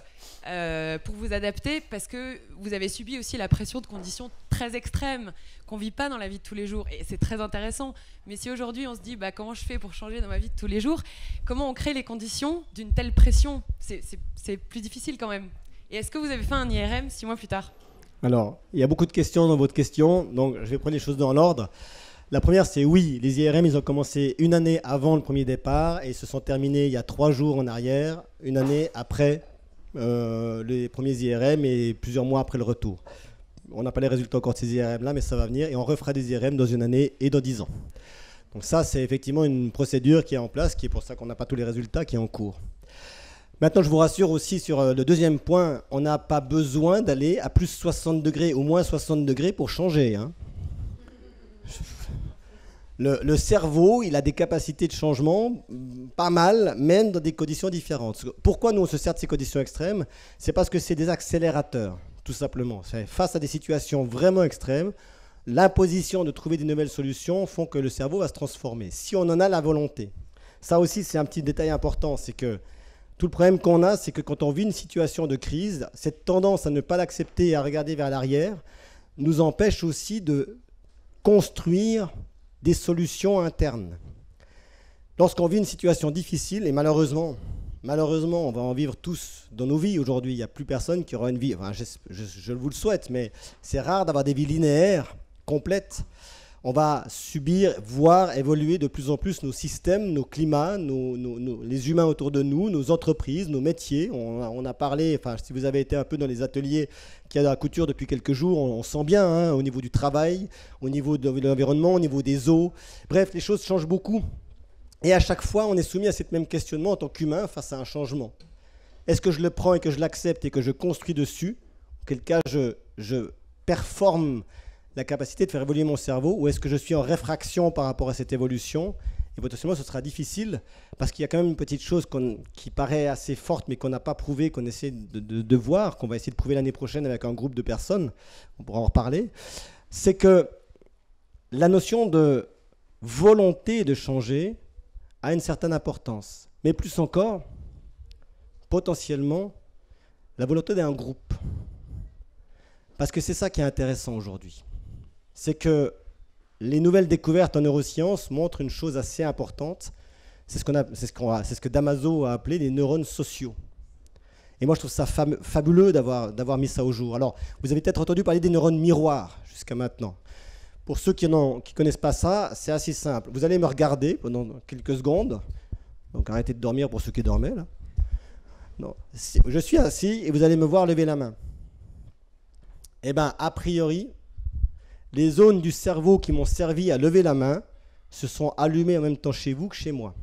pour vous adapter parce que vous avez subi aussi la pression de conditions très extrêmes qu'on ne vit pas dans la vie de tous les jours. Et c'est très intéressant. Mais si aujourd'hui, on se dit comment je fais pour changer dans ma vie de tous les jours, comment on crée les conditions d'une telle pression? C'est plus difficile quand même. Et est-ce que vous avez fait un IRM 6 mois plus tard? Alors, il y a beaucoup de questions dans votre question, donc je vais prendre les choses dans l'ordre. La première, c'est oui, les IRM, ils ont commencé une année avant le premier départ et ils se sont terminés il y a 3 jours en arrière, une année après les premiers IRM et plusieurs mois après le retour. On n'a pas les résultats encore de ces IRM-là, mais ça va venir et on refera des IRM dans une année et dans 10 ans. Donc ça, c'est effectivement une procédure qui est en place, qui est pour ça qu'on n'a pas tous les résultats, qui est en cours. Maintenant, je vous rassure aussi sur le deuxième point, on n'a pas besoin d'aller à plus 60 degrés ou moins 60 degrés pour changer, hein. Le cerveau, il a des capacités de changement pas mal, même dans des conditions différentes. Pourquoi nous on se sert de ces conditions extrêmes? C'est parce que c'est des accélérateurs, tout simplement. Face à des situations vraiment extrêmes, l'imposition de trouver des nouvelles solutions font que le cerveau va se transformer. Si on en a la volonté. Ça aussi, c'est un petit détail important, c'est que tout le problème qu'on a, c'est que quand on vit une situation de crise, cette tendance à ne pas l'accepter et à regarder vers l'arrière nous empêche aussi de construire des solutions internes. Lorsqu'on vit une situation difficile, et malheureusement, on va en vivre tous dans nos vies aujourd'hui, il n'y a plus personne qui aura une vie, enfin, je vous le souhaite, mais c'est rare d'avoir des vies linéaires, complètes. On va subir, voir évoluer de plus en plus nos systèmes, nos climats, les humains autour de nous, nos entreprises, nos métiers. On a parlé, enfin, si vous avez été un peu dans les ateliers qu'il y a à la couture depuis quelques jours, on sent bien hein, au niveau du travail, au niveau de l'environnement, au niveau des eaux. Bref, les choses changent beaucoup. Et à chaque fois, on est soumis à ce même questionnement en tant qu'humain face à un changement. Est-ce que je le prends et que je l'accepte et que je construis dessus? Auquel cas, je performe la capacité de faire évoluer mon cerveau, ou est-ce que je suis en réfraction par rapport à cette évolution? Et potentiellement, ce sera difficile, parce qu'il y a quand même une petite chose qui paraît assez forte, mais qu'on n'a pas prouvé, qu'on essaie de voir, qu'on va essayer de prouver l'année prochaine avec un groupe de personnes, on pourra en reparler, c'est que la notion de volonté de changer a une certaine importance. Mais plus encore, potentiellement, la volonté d'un groupe. Parce que c'est ça qui est intéressant aujourd'hui. C'est que les nouvelles découvertes en neurosciences montrent une chose assez importante. C'est ce que Damaso a appelé les neurones sociaux. Et moi, je trouve ça fabuleux d'avoir mis ça au jour. Alors, vous avez peut-être entendu parler des neurones miroirs jusqu'à maintenant. Pour ceux qui ne connaissent pas ça, c'est assez simple. Vous allez me regarder pendant quelques secondes. Donc, arrêtez de dormir pour ceux qui dormaient, là. Non. Je suis assis et vous allez me voir lever la main. Eh bien, a priori, les zones du cerveau qui m'ont servi à lever la main se sont allumées en même temps chez vous que chez moi.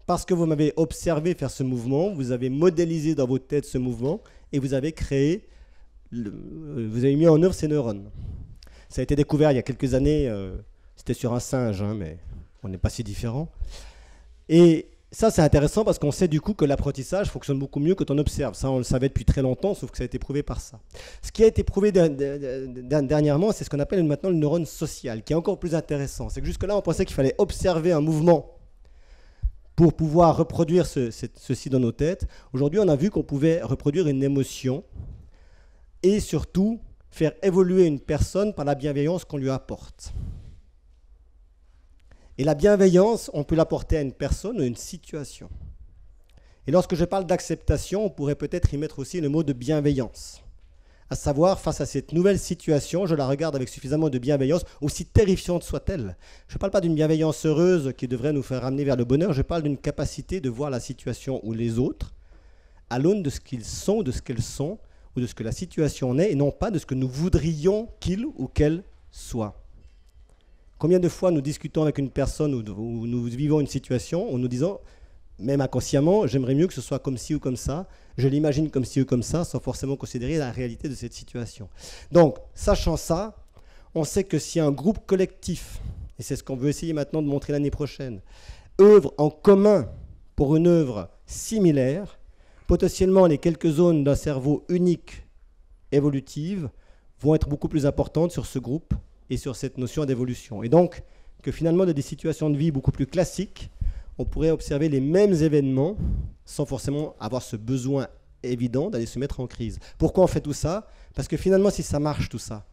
Parce que vous m'avez observé faire ce mouvement, vous avez modélisé dans votre tête ce mouvement et vous avez vous avez mis en œuvre ces neurones. Ça a été découvert il y a quelques années, c'était sur un singe, hein, mais on n'est pas si différents. Et ça, c'est intéressant parce qu'on sait du coup que l'apprentissage fonctionne beaucoup mieux quand on observe. Ça, on le savait depuis très longtemps, sauf que ça a été prouvé par ça. Ce qui a été prouvé dernièrement, c'est ce qu'on appelle maintenant le neurone social, qui est encore plus intéressant. C'est que jusque-là, on pensait qu'il fallait observer un mouvement pour pouvoir reproduire ceci dans nos têtes. Aujourd'hui, on a vu qu'on pouvait reproduire une émotion et surtout faire évoluer une personne par la bienveillance qu'on lui apporte. Et la bienveillance, on peut l'apporter à une personne ou à une situation. Et lorsque je parle d'acceptation, on pourrait peut-être y mettre aussi le mot de bienveillance. À savoir, face à cette nouvelle situation, je la regarde avec suffisamment de bienveillance, aussi terrifiante soit-elle. Je ne parle pas d'une bienveillance heureuse qui devrait nous faire ramener vers le bonheur, je parle d'une capacité de voir la situation ou les autres à l'aune de ce qu'ils sont, de ce qu'elles sont, ou de ce que la situation est, et non pas de ce que nous voudrions qu'ils ou qu'elles soient. Combien de fois nous discutons avec une personne où nous vivons une situation en nous disant, même inconsciemment, j'aimerais mieux que ce soit comme ci ou comme ça, je l'imagine comme ci ou comme ça, sans forcément considérer la réalité de cette situation. Donc, sachant ça, on sait que si un groupe collectif, et c'est ce qu'on veut essayer maintenant de montrer l'année prochaine, œuvre en commun pour une œuvre similaire, potentiellement les quelques zones d'un cerveau unique évolutive vont être beaucoup plus importantes sur ce groupe et sur cette notion d'évolution. Et donc, que finalement, dans des situations de vie beaucoup plus classiques, on pourrait observer les mêmes événements sans forcément avoir ce besoin évident d'aller se mettre en crise. Pourquoi on fait tout ça? Parce que finalement, si ça marche tout ça,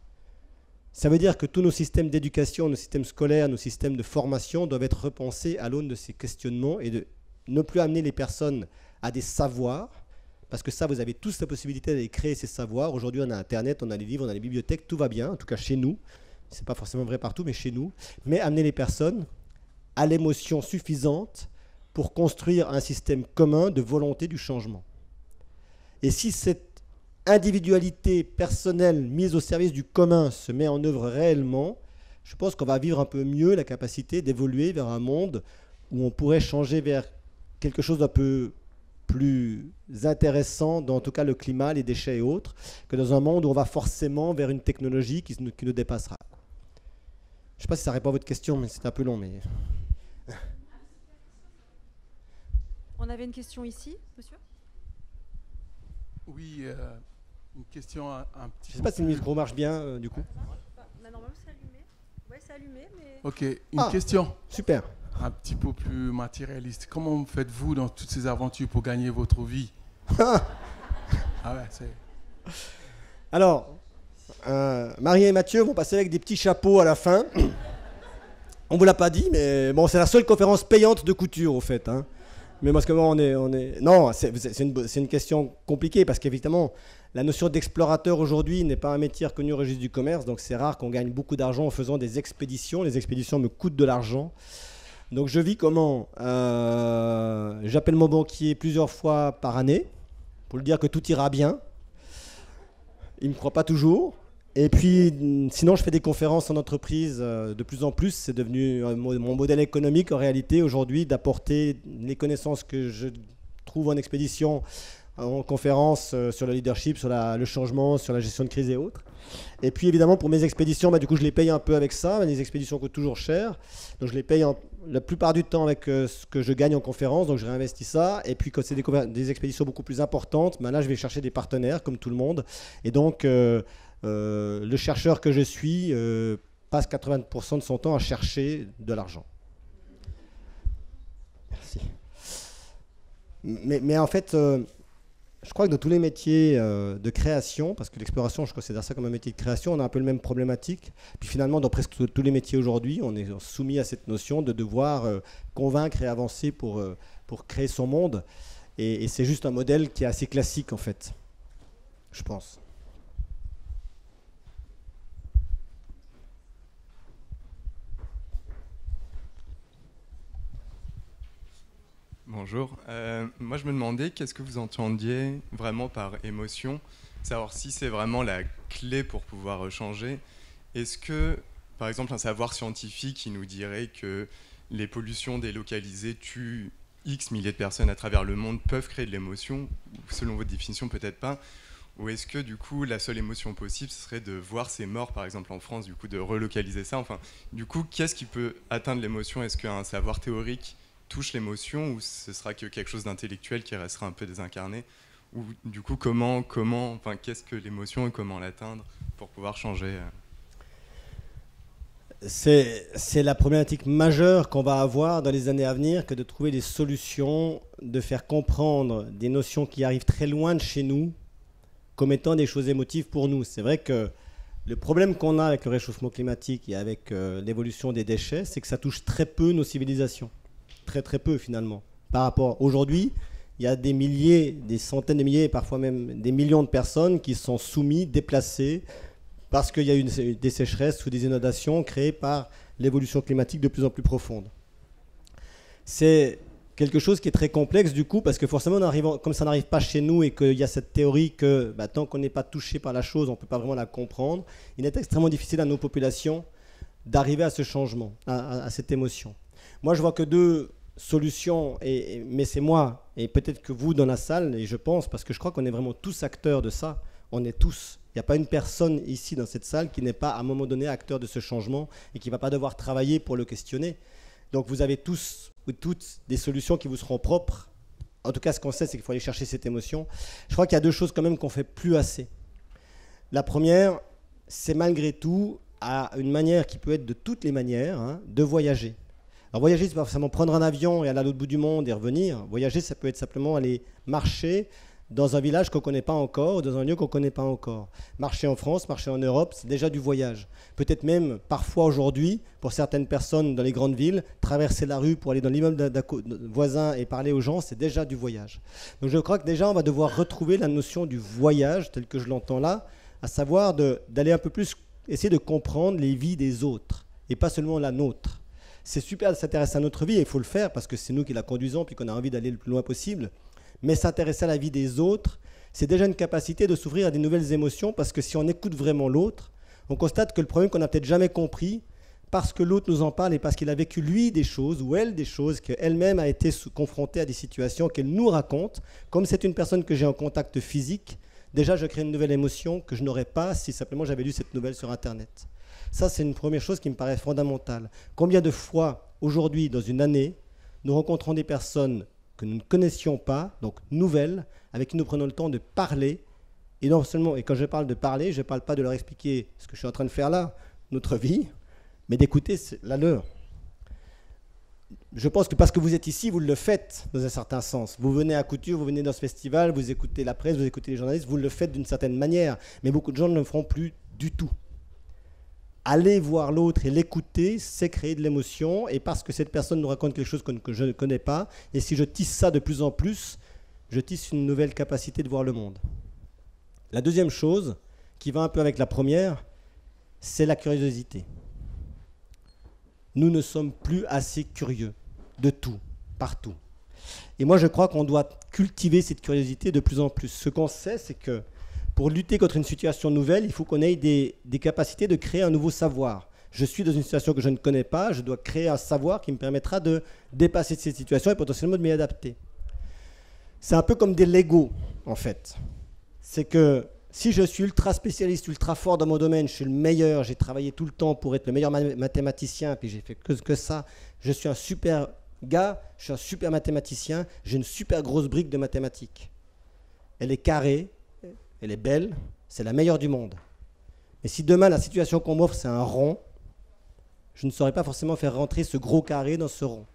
ça veut dire que tous nos systèmes d'éducation, nos systèmes scolaires, nos systèmes de formation doivent être repensés à l'aune de ces questionnements et de ne plus amener les personnes à des savoirs, parce que ça, vous avez tous la possibilité d'aller créer ces savoirs. Aujourd'hui, on a Internet, on a les livres, on a les bibliothèques, tout va bien, en tout cas chez nous. Ce n'est pas forcément vrai partout, mais chez nous. Mais amener les personnes à l'émotion suffisante pour construire un système commun de volonté du changement. Et si cette individualité personnelle mise au service du commun se met en œuvre réellement, je pense qu'on va vivre un peu mieux la capacité d'évoluer vers un monde où on pourrait changer vers quelque chose d'un peu plus intéressant, dans en tout cas le climat, les déchets et autres, que dans un monde où on va forcément vers une technologie qui nous dépassera. Je ne sais pas si ça répond à votre question, mais c'est un peu long. Mais... On avait une question ici, monsieur? Oui, une question un petit peu... Je ne sais pas si le micro marche bien, du coup. Normalement, c'est allumé. Oui, c'est allumé, mais... Ok, une question. Super. Un petit peu plus matérialiste. Comment faites-vous dans toutes ces aventures pour gagner votre vie? Ah ouais, c'est... Alors... Marie et Mathieu vont passer avec des petits chapeaux à la fin. On ne vous l'a pas dit, mais bon, c'est la seule conférence payante de couture, au fait. Hein. Mais parce que bon, on est... Non, c'est une question compliquée, parce qu'évidemment, la notion d'explorateur aujourd'hui n'est pas un métier reconnu au registre du commerce, donc c'est rare qu'on gagne beaucoup d'argent en faisant des expéditions. Les expéditions me coûtent de l'argent. Donc je vis comment? J'appelle mon banquier plusieurs fois par année, pour lui dire que tout ira bien. Il ne me croit pas toujours. Et puis, sinon, je fais des conférences en entreprise de plus en plus. C'est devenu mon modèle économique, en réalité, aujourd'hui, d'apporter les connaissances que je trouve en expédition, en conférence sur le leadership, sur le changement, sur la gestion de crise et autres. Et puis, évidemment, pour mes expéditions, du coup, je les paye un peu avec ça. Les expéditions coûtent toujours cher. Donc, je les paye la plupart du temps avec ce que je gagne en conférence. Donc, je réinvestis ça. Et puis, quand c'est des expéditions beaucoup plus importantes, là, je vais chercher des partenaires, comme tout le monde. Et donc... le chercheur que je suis passe 80% de son temps à chercher de l'argent. Merci. Mais en fait, je crois que dans tous les métiers de création, parce que l'exploration, je considère ça comme un métier de création, on a un peu le même problématique. Puis finalement, dans presque tous les métiers aujourd'hui, on est soumis à cette notion de devoir convaincre et avancer pour créer son monde. Et c'est juste un modèle qui est assez classique, en fait, je pense. Bonjour. Moi, je me demandais qu'est-ce que vous entendiez vraiment par émotion, savoir si c'est vraiment la clé pour pouvoir changer. Est-ce que, par exemple, un savoir scientifique qui nous dirait que les pollutions délocalisées tuent X milliers de personnes à travers le monde peuvent créer de l'émotion, ou selon votre définition, peut-être pas. Ou est-ce que, du coup, la seule émotion possible, ce serait de voir ces morts, par exemple, en France, du coup, de relocaliser ça. Enfin, du coup, qu'est-ce qui peut atteindre l'émotion? Est-ce qu'un savoir théorique touche l'émotion, ou ce sera que quelque chose d'intellectuel qui restera un peu désincarné? Ou du coup, enfin, qu'est-ce que l'émotion et comment l'atteindre pour pouvoir changer? C'est la problématique majeure qu'on va avoir dans les années à venir, que de trouver des solutions, de faire comprendre des notions qui arrivent très loin de chez nous comme étant des choses émotives pour nous. C'est vrai que le problème qu'on a avec le réchauffement climatique et avec l'évolution des déchets, c'est que ça touche très peu nos civilisations. Très très peu finalement. Par rapport aujourd'hui, il y a des milliers, des centaines de milliers, parfois même des millions de personnes qui sont soumises, déplacées, parce qu'il y a eu des sécheresses ou des inondations créées par l'évolution climatique de plus en plus profonde. C'est quelque chose qui est très complexe du coup, parce que forcément, comme ça n'arrive pas chez nous et qu'il y a cette théorie que tant qu'on n'est pas touché par la chose, on ne peut pas vraiment la comprendre, il est extrêmement difficile à nos populations d'arriver à ce changement, à cette émotion. Moi, je vois que deux solutions, mais c'est moi, et peut-être que vous dans la salle, et je pense, parce que je crois qu'on est vraiment tous acteurs de ça, on est tous. Il n'y a pas une personne ici dans cette salle qui n'est pas à un moment donné acteur de ce changement et qui ne va pas devoir travailler pour le questionner. Donc vous avez tous ou toutes des solutions qui vous seront propres. En tout cas, ce qu'on sait, c'est qu'il faut aller chercher cette émotion. Je crois qu'il y a deux choses quand même qu'on ne fait plus assez. La première, c'est malgré tout, à une manière qui peut être de toutes les manières, de voyager. Alors voyager, c'est pas forcément prendre un avion et aller à l'autre bout du monde et revenir. Voyager, ça peut être simplement aller marcher dans un village qu'on ne connaît pas encore, ou dans un lieu qu'on ne connaît pas encore. Marcher en France, marcher en Europe, c'est déjà du voyage. Peut-être même, parfois aujourd'hui, pour certaines personnes dans les grandes villes, traverser la rue pour aller dans l'immeuble voisin et parler aux gens, c'est déjà du voyage. Donc je crois que déjà, on va devoir retrouver la notion du voyage, tel que je l'entends là, à savoir d'aller un peu plus, essayer de comprendre les vies des autres, et pas seulement la nôtre. C'est super de s'intéresser à notre vie, et il faut le faire, parce que c'est nous qui la conduisons, puis qu'on a envie d'aller le plus loin possible. Mais s'intéresser à la vie des autres, c'est déjà une capacité de s'ouvrir à des nouvelles émotions, parce que si on écoute vraiment l'autre, on constate que le problème qu'on n'a peut-être jamais compris, parce que l'autre nous en parle et parce qu'il a vécu lui des choses, ou elle des choses, qu'elle-même a été confrontée à des situations qu'elle nous raconte, comme c'est une personne que j'ai en contact physique, déjà je crée une nouvelle émotion que je n'aurais pas si simplement j'avais lu cette nouvelle sur Internet. Ça, c'est une première chose qui me paraît fondamentale. Combien de fois, aujourd'hui, dans une année, nous rencontrons des personnes que nous ne connaissions pas, donc nouvelles, avec qui nous prenons le temps de parler. Et non seulement, et quand je parle de parler, je ne parle pas de leur expliquer ce que je suis en train de faire là, notre vie, mais d'écouter la leur. Je pense que parce que vous êtes ici, vous le faites dans un certain sens. Vous venez à Couture, vous venez dans ce festival, vous écoutez la presse, vous écoutez les journalistes, vous le faites d'une certaine manière. Mais beaucoup de gens ne le feront plus du tout. Aller voir l'autre et l'écouter, c'est créer de l'émotion. Et parce que cette personne nous raconte quelque chose que je ne connais pas, et si je tisse ça de plus en plus, je tisse une nouvelle capacité de voir le monde. La deuxième chose, qui va un peu avec la première, c'est la curiosité. Nous ne sommes plus assez curieux de tout, partout. Et moi, je crois qu'on doit cultiver cette curiosité de plus en plus. Ce qu'on sait, c'est que pour lutter contre une situation nouvelle, il faut qu'on ait des capacités de créer un nouveau savoir. Je suis dans une situation que je ne connais pas, je dois créer un savoir qui me permettra de dépasser cette situation et potentiellement de m'y adapter. C'est un peu comme des Lego, en fait. C'est que si je suis ultra spécialiste, ultra fort dans mon domaine, je suis le meilleur, j'ai travaillé tout le temps pour être le meilleur mathématicien, puis j'ai fait que ça, je suis un super gars, je suis un super mathématicien, j'ai une super grosse brique de mathématiques. Elle est carrée, elle est belle, c'est la meilleure du monde. Mais si demain, la situation qu'on m'offre, c'est un rond, je ne saurais pas forcément faire rentrer ce gros carré dans ce rond.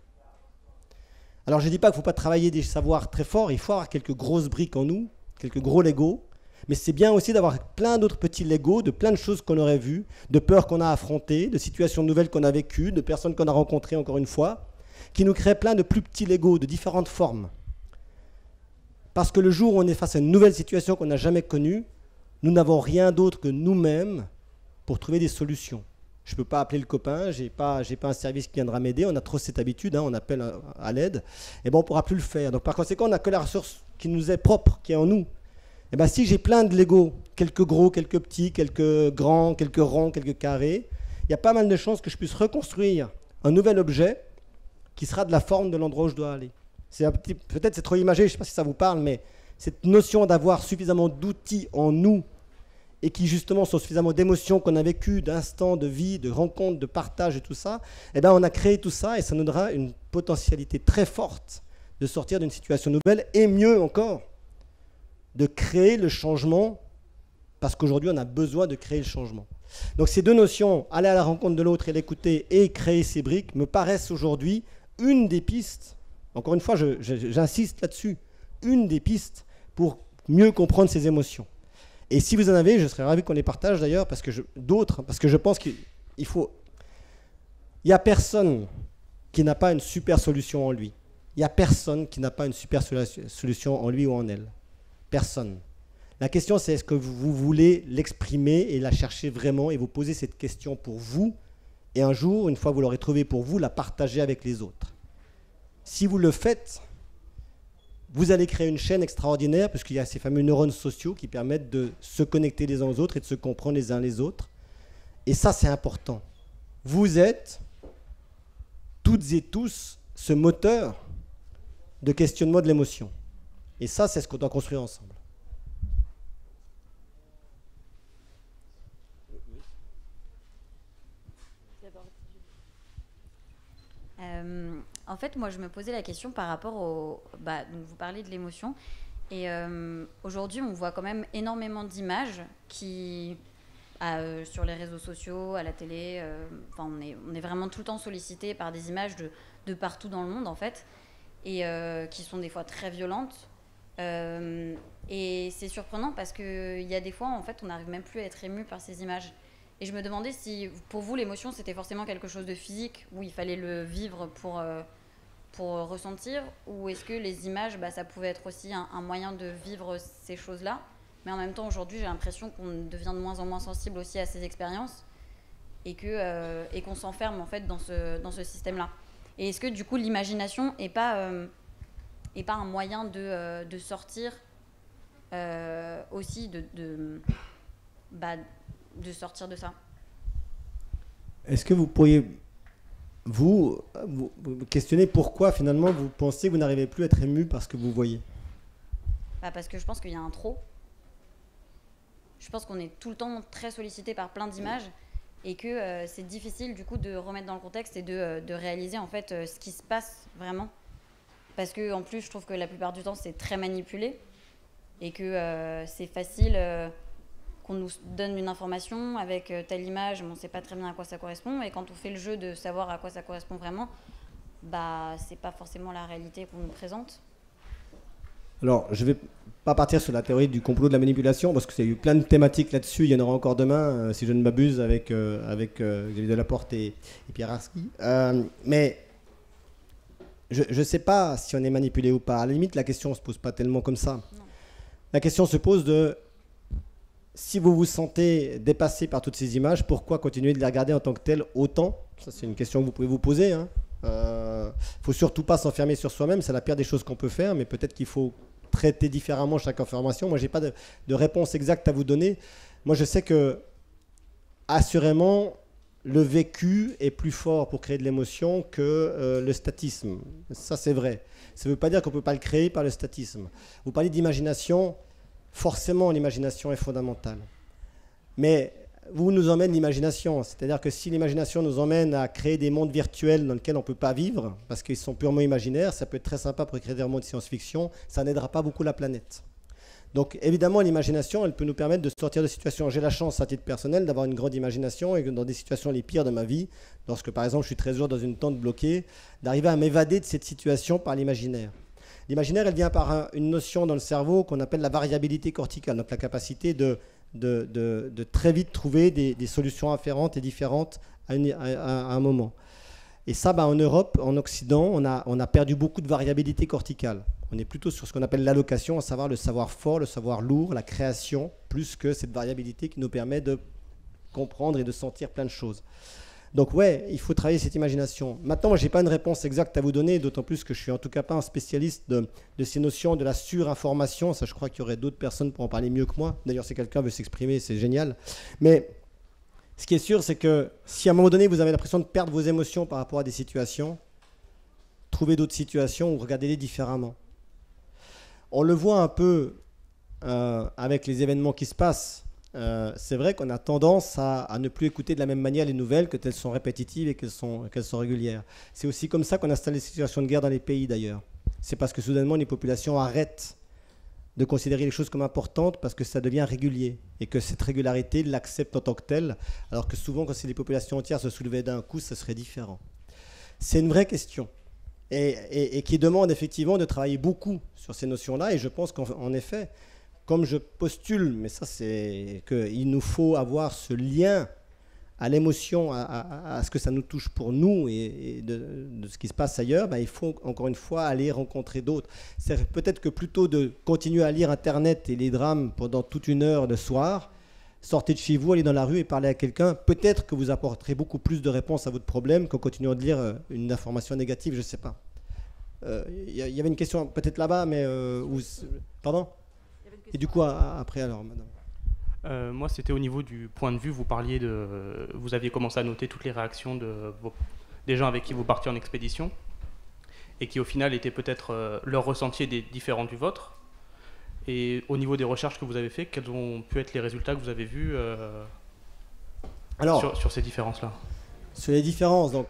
Alors je ne dis pas qu'il ne faut pas travailler des savoirs très forts, il faut avoir quelques grosses briques en nous, quelques gros Legos, mais c'est bien aussi d'avoir plein d'autres petits Legos, de plein de choses qu'on aurait vues, de peurs qu'on a affrontées, de situations nouvelles qu'on a vécues, de personnes qu'on a rencontrées encore une fois, qui nous créent plein de plus petits Legos de différentes formes. Parce que le jour où on est face à une nouvelle situation qu'on n'a jamais connue, nous n'avons rien d'autre que nous-mêmes pour trouver des solutions. Je ne peux pas appeler le copain, je n'ai pas un service qui viendra m'aider, on a trop cette habitude, on appelle à l'aide, et on ne pourra plus le faire. Donc par conséquent, on n'a que la ressource qui nous est propre, qui est en nous. Et bien si j'ai plein de Legos, quelques gros, quelques petits, quelques grands, quelques ronds, quelques carrés, il y a pas mal de chances que je puisse reconstruire un nouvel objet qui sera de la forme de l'endroit où je dois aller. Peut-être c'est trop imagé, je ne sais pas si ça vous parle, mais cette notion d'avoir suffisamment d'outils en nous et qui justement sont suffisamment d'émotions qu'on a vécues, d'instants, de vie, de rencontres, de partage et tout ça, eh bien on a créé tout ça et ça nous donnera une potentialité très forte de sortir d'une situation nouvelle et mieux encore, de créer le changement parce qu'aujourd'hui on a besoin de créer le changement. Donc ces deux notions, aller à la rencontre de l'autre et l'écouter et créer ces briques, me paraissent aujourd'hui une des pistes, encore une fois j'insiste là-dessus, une des pistes pour mieux comprendre ces émotions. Et si vous en avez, je serais ravi qu'on les partage d'ailleurs, parce que je pense qu'il faut... Il n'y a personne qui n'a pas une super solution en lui. Il n'y a personne qui n'a pas une super solution en lui ou en elle. Personne. La question c'est est-ce que vous voulez l'exprimer et la chercher vraiment et vous poser cette question pour vous et un jour, une fois que vous l'aurez trouvée pour vous, la partager avec les autres. Si vous le faites, vous allez créer une chaîne extraordinaire puisqu'il y a ces fameux neurones sociaux qui permettent de se connecter les uns aux autres et de se comprendre les uns les autres. Et ça, c'est important. Vous êtes toutes et tous ce moteur de questionnement de l'émotion. Et ça, c'est ce qu'on doit construire ensemble. En fait, moi, je me posais la question par rapport au... donc vous parlez de l'émotion. Et aujourd'hui, on voit quand même énormément d'images qui... sur les réseaux sociaux, à la télé. On est vraiment tout le temps sollicité par des images de partout dans le monde, en fait. Et qui sont des fois très violentes. Et c'est surprenant parce qu'il y a des fois, en fait, on n'arrive même plus à être ému par ces images. Et je me demandais si, pour vous, l'émotion, c'était forcément quelque chose de physique, où il fallait le vivre pour ressentir, ou est-ce que les images, ça pouvait être aussi un moyen de vivre ces choses-là. Mais en même temps, aujourd'hui, j'ai l'impression qu'on devient de moins en moins sensible aussi à ces expériences et qu'on s'enferme, en fait, dans ce système-là. Et est-ce que, du coup, l'imagination n'est pas un moyen de sortir aussi de sortir de ça. Est-ce que vous pourriez vous questionner pourquoi finalement vous pensez que vous n'arrivez plus à être ému par ce que vous voyez? Parce que je pense qu'il y a un trop. Je pense qu'on est tout le temps très sollicité par plein d'images et que c'est difficile du coup de remettre dans le contexte et de réaliser en fait ce qui se passe vraiment. Parce que en plus je trouve que la plupart du temps c'est très manipulé et que c'est facile qu'on nous donne une information avec telle image, mais on ne sait pas très bien à quoi ça correspond. Et quand on fait le jeu de savoir à quoi ça correspond vraiment, c'est pas forcément la réalité qu'on nous présente. Alors, je ne vais pas partir sur la théorie du complot de la manipulation, parce qu'il y a eu plein de thématiques là-dessus. Il y en aura encore demain, si je ne m'abuse, avec Xavier Delaporte et Pierre Arski. Mais je ne sais pas si on est manipulé ou pas. À la limite, la question ne se pose pas tellement comme ça. Non. La question se pose de... Si vous vous sentez dépassé par toutes ces images, pourquoi continuer de les regarder en tant que telles autant? Ça, c'est une question que vous pouvez vous poser. Il ne faut surtout pas s'enfermer sur soi-même. C'est la pire des choses qu'on peut faire, mais peut-être qu'il faut traiter différemment chaque information. Moi, je n'ai pas de réponse exacte à vous donner. Moi, je sais que, assurément, le vécu est plus fort pour créer de l'émotion que le statisme. Ça, c'est vrai. Ça ne veut pas dire qu'on ne peut pas le créer par le statisme. Vous parlez d'imagination. Forcément, l'imagination est fondamentale. Mais où nous emmène l'imagination? C'est-à-dire que si l'imagination nous emmène à créer des mondes virtuels dans lesquels on ne peut pas vivre, parce qu'ils sont purement imaginaires, ça peut être très sympa pour créer des mondes de science-fiction, ça n'aidera pas beaucoup la planète. Donc évidemment, l'imagination, elle peut nous permettre de sortir de situations. J'ai la chance, à titre personnel, d'avoir une grande imagination et que dans des situations les pires de ma vie, lorsque par exemple je suis 13 jours dans une tente bloquée, d'arriver à m'évader de cette situation par l'imaginaire. L'imaginaire, elle vient par une notion dans le cerveau qu'on appelle la variabilité corticale, donc la capacité de très vite trouver des solutions afférentes et différentes à un moment. Et ça, en Europe, en Occident, on a perdu beaucoup de variabilité corticale. On est plutôt sur ce qu'on appelle l'allocation, à savoir le savoir fort, le savoir lourd, la création, plus que cette variabilité qui nous permet de comprendre et de sentir plein de choses. Donc ouais, il faut travailler cette imagination. Maintenant, moi, je n'ai pas une réponse exacte à vous donner, d'autant plus que je suis en tout cas pas un spécialiste de ces notions de la surinformation. Ça, je crois qu'il y aurait d'autres personnes pour en parler mieux que moi. D'ailleurs, si quelqu'un veut s'exprimer, c'est génial. Mais ce qui est sûr, c'est que si à un moment donné, vous avez l'impression de perdre vos émotions par rapport à des situations, trouvez d'autres situations ou regardez-les différemment. On le voit un peu avec les événements qui se passent. C'est vrai qu'on a tendance à ne plus écouter de la même manière les nouvelles, que elles sont répétitives et qu'elles sont régulières. C'est aussi comme ça qu'on installe les situations de guerre dans les pays d'ailleurs. C'est parce que soudainement les populations arrêtent de considérer les choses comme importantes parce que ça devient régulier et que cette régularité l'accepte en tant que telle, alors que souvent quand les populations entières se soulevaient d'un coup, ça serait différent. C'est une vraie question et qui demande effectivement de travailler beaucoup sur ces notions-là, et je pense qu'en effet, comme je postule, mais ça c'est qu'il nous faut avoir ce lien à l'émotion, à ce que ça nous touche pour nous et de ce qui se passe ailleurs, il faut encore une fois aller rencontrer d'autres. C'est peut-être que plutôt de continuer à lire Internet et les drames pendant toute une heure le soir, sortez de chez vous, allez dans la rue et parlez à quelqu'un, peut-être que vous apporterez beaucoup plus de réponses à votre problème qu'en continuant de lire une information négative, je ne sais pas. Il y avait une question peut-être là-bas, mais... Pardon ? Et du coup, après alors, madame. Moi, c'était au niveau du point de vue. Vous aviez commencé à noter toutes les réactions des gens avec qui vous partiez en expédition, et qui au final étaient peut-être leur ressenti différent du vôtre. Et au niveau des recherches que vous avez faites, quels ont pu être les résultats que vous avez vus sur ces différences-là? Sur les différences, donc,